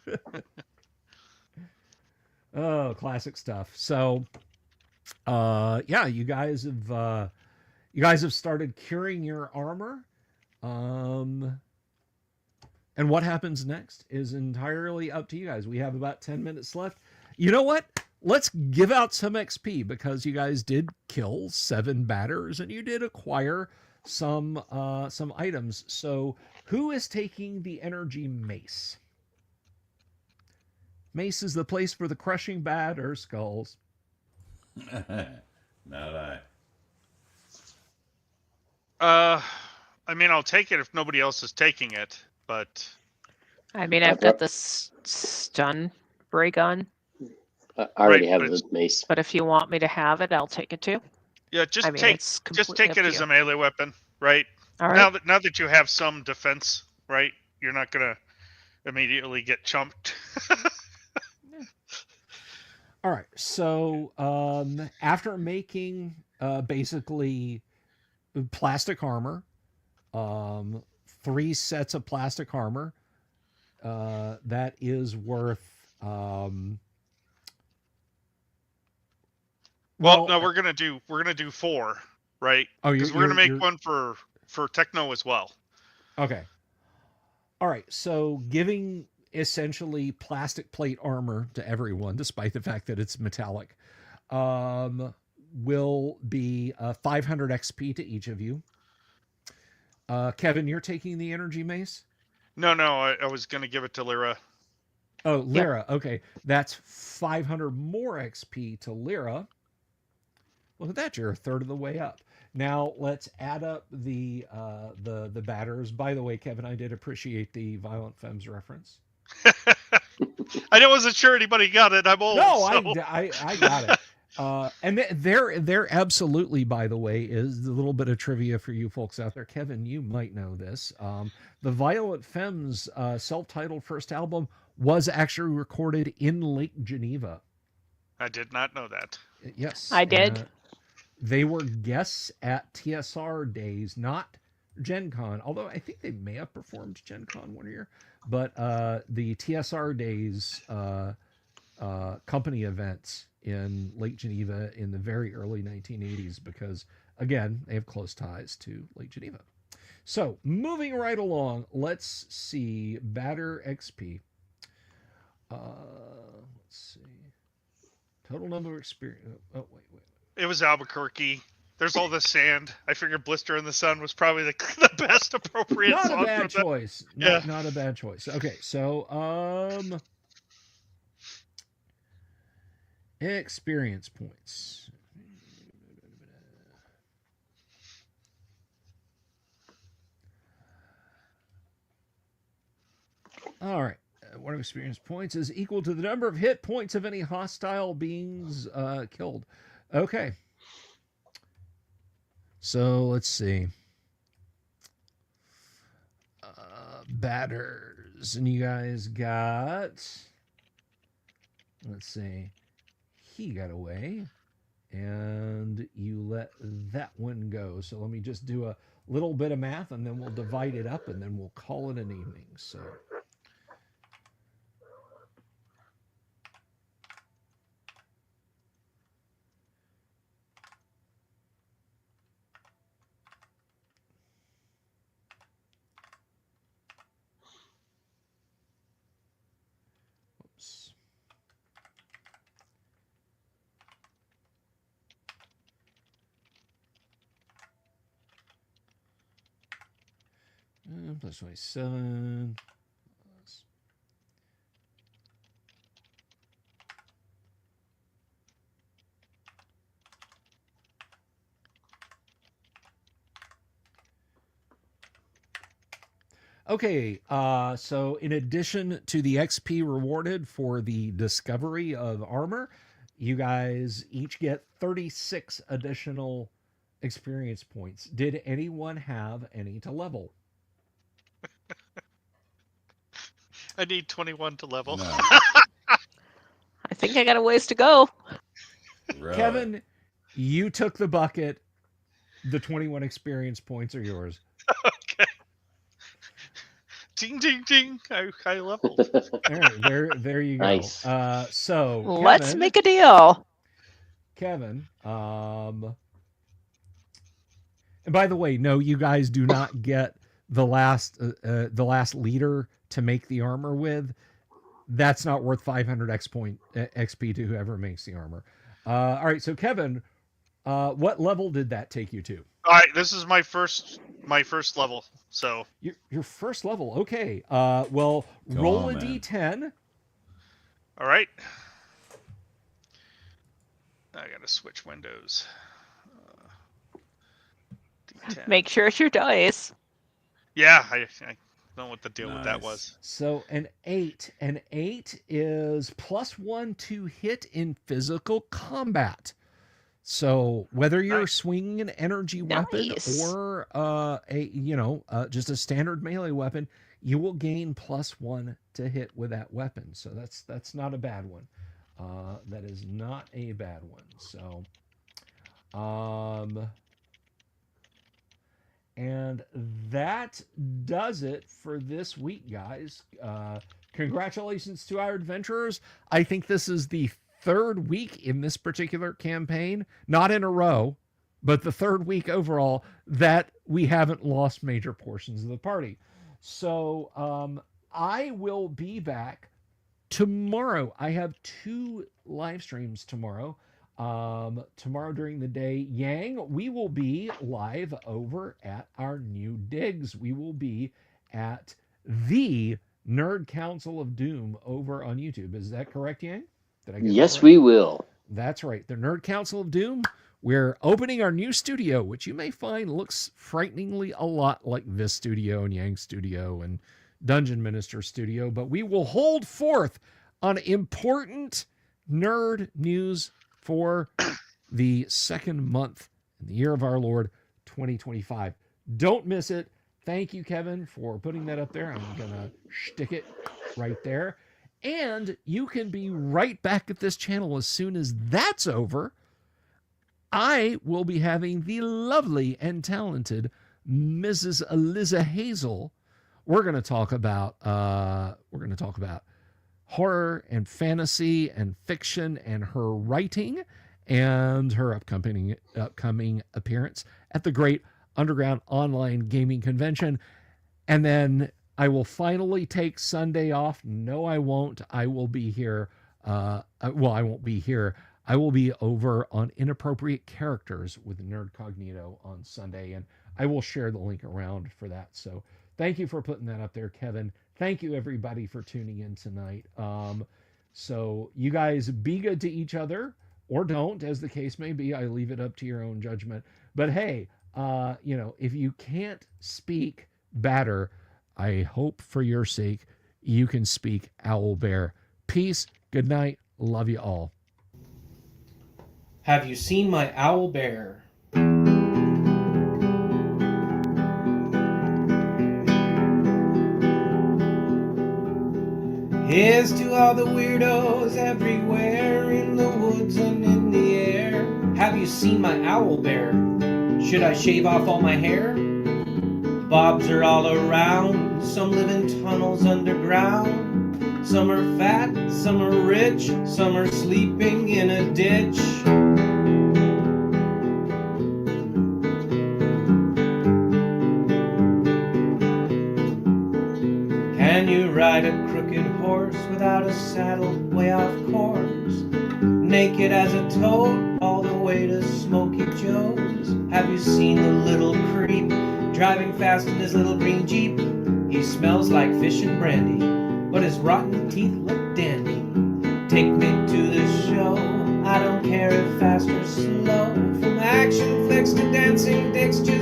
Oh, classic stuff. So, you guys have started curing your armor. And what happens next is entirely up to you guys. We have about 10 minutes left. You know what? Let's give out some XP because you guys did kill 7 batters and you did acquire some items. So who is taking the energy mace? Mace is the place for the crushing batter skulls. Not I. I mean, I'll take it if nobody else is taking it, but I mean, I've got this stun ray gun, I already Right, have but the mace. but if you want me to have it, I'll take it too. yeah, just I mean, take it's completely up it to as you. a melee weapon, right? All right. Now that you have some defense, right? You're not gonna immediately get chumped. All right. So after making basically plastic armor, 3 sets of plastic armor, that is worth. Well, no, we're gonna do 4, right? Oh, Because we're gonna make one for Techno as well. Okay. All right. So giving essentially plastic plate armor to everyone, despite the fact that it's metallic, will be 500 XP to each of you. Kevin, you're taking the energy mace? No, I was gonna give it to Lyra. Oh, Lyra. Yep. Okay. That's 500 more XP to Lyra. Look at that. You're a third of the way up. Now let's add up the batters. By the way, Kevin, I did appreciate the Violent Femmes reference. I wasn't sure anybody got it. I'm old. No, so. I got it. And there absolutely, by the way, is a little bit of trivia for you folks out there. Kevin, you might know this. The Violent Femmes self-titled first album was actually recorded in Lake Geneva. I did not know that. Yes. I did. They were guests at TSR days, not Gen Con, although I think they may have performed Gen Con one year. But the TSR days company events in Lake Geneva in the very early 1980s, because, again, they have close ties to Lake Geneva. So, moving right along, let's see. Batter XP. Let's see. Total number of experience. Oh, wait. It was Albuquerque. There's all this sand. I figured Blister in the Sun was probably the best appropriate Not a song bad for that. choice. Yeah. Not a bad choice. Okay, so experience points. All right. One of experience points is equal to the number of hit points of any hostile beings killed. Okay. So let's see. Batters. And you guys got. Let's see. He got away. And you let that one go. So let me just do a little bit of math and then we'll divide it up and then we'll call it an evening. So. Oops. Plus 27. Plus. Okay, so in addition to the XP rewarded for the discovery of armor, you guys each get 36 additional experience points. Did anyone have any to level? I need 21 to level. No. I think I got a ways to go. Really? Kevin, you took the bucket. The 21 experience points are yours. Okay. Ding, ding, ding. I leveled. All right, there you go. Nice. So Let's Kevin, make a deal. Kevin, and by the way, no, you guys do not get the last leader to make the armor with. That's not worth 500 XP to whoever makes the armor. All right, so Kevin, what level did that take you to? All right, this is my first level. So Your first level. Okay. Well, Come roll on, a man. d10. all right. I gotta switch windows. D10. Make sure it's your dice. Yeah, I know what the deal with that Nice. was. So an 8. An 8 is +1 to hit in physical combat. So whether you're Nice. swinging an energy weapon Nice. or just a standard melee weapon, you will gain +1 to hit with that weapon. So that's not a bad one. That is not a bad one. So, and that does it for this week, guys. Congratulations to our adventurers. I think this is the third week in this particular campaign, not in a row, but the third week overall that we haven't lost major portions of the party. So I will be back tomorrow. I have 2 live streams tomorrow. Tomorrow during the day, Yang, we will be live over at our new digs. We will be at the Nerd Council of Doom over on YouTube. Is that correct, Yang? Did I get that Yes, right? we will. That's right. The Nerd Council of Doom. We're opening our new studio, which you may find looks frighteningly a lot like this studio and Yang's studio and Dungeon Minister studio, but we will hold forth on important nerd news for the second month in the year of our Lord 2025. Don't miss it. Thank you, Kevin, for putting that up there. I'm going to stick it right there. And you can be right back at this channel as soon as that's over. I will be having the lovely and talented Mrs. Eliza Hazel. We're going to talk about horror and fantasy and fiction and her writing and her upcoming appearance at the Great Underground Online Gaming Convention. And then I will finally take Sunday off. No, I won't. I will be here. I won't be here. I will be over on Inappropriate Characters with Nerd Cognito on Sunday, and I will share the link around for that. So thank you for putting that up there, Kevin. Thank you, everybody, for tuning in tonight. So you guys be good to each other, or don't, as the case may be. I leave it up to your own judgment. But hey, if you can't speak batter, I hope for your sake you can speak owlbear. Peace. Good night. Love you all. Have you seen my owl bear? Here's to all the weirdos everywhere, in the woods and in the air. Have you seen my owl bear? Should I shave off all my hair? Bobs are all around, some live in tunnels underground. Some are fat, some are rich, some are sleeping in a ditch. Can you ride a crooked horse without a saddle, way off course? Naked as a toad, all the way to Smoky Joe's. Have you seen the little creep driving fast in his little green Jeep? He smells like fish and brandy, but his rotten teeth look dandy. Take me to the show, I don't care if fast or slow. From action flicks to dancing dicks, just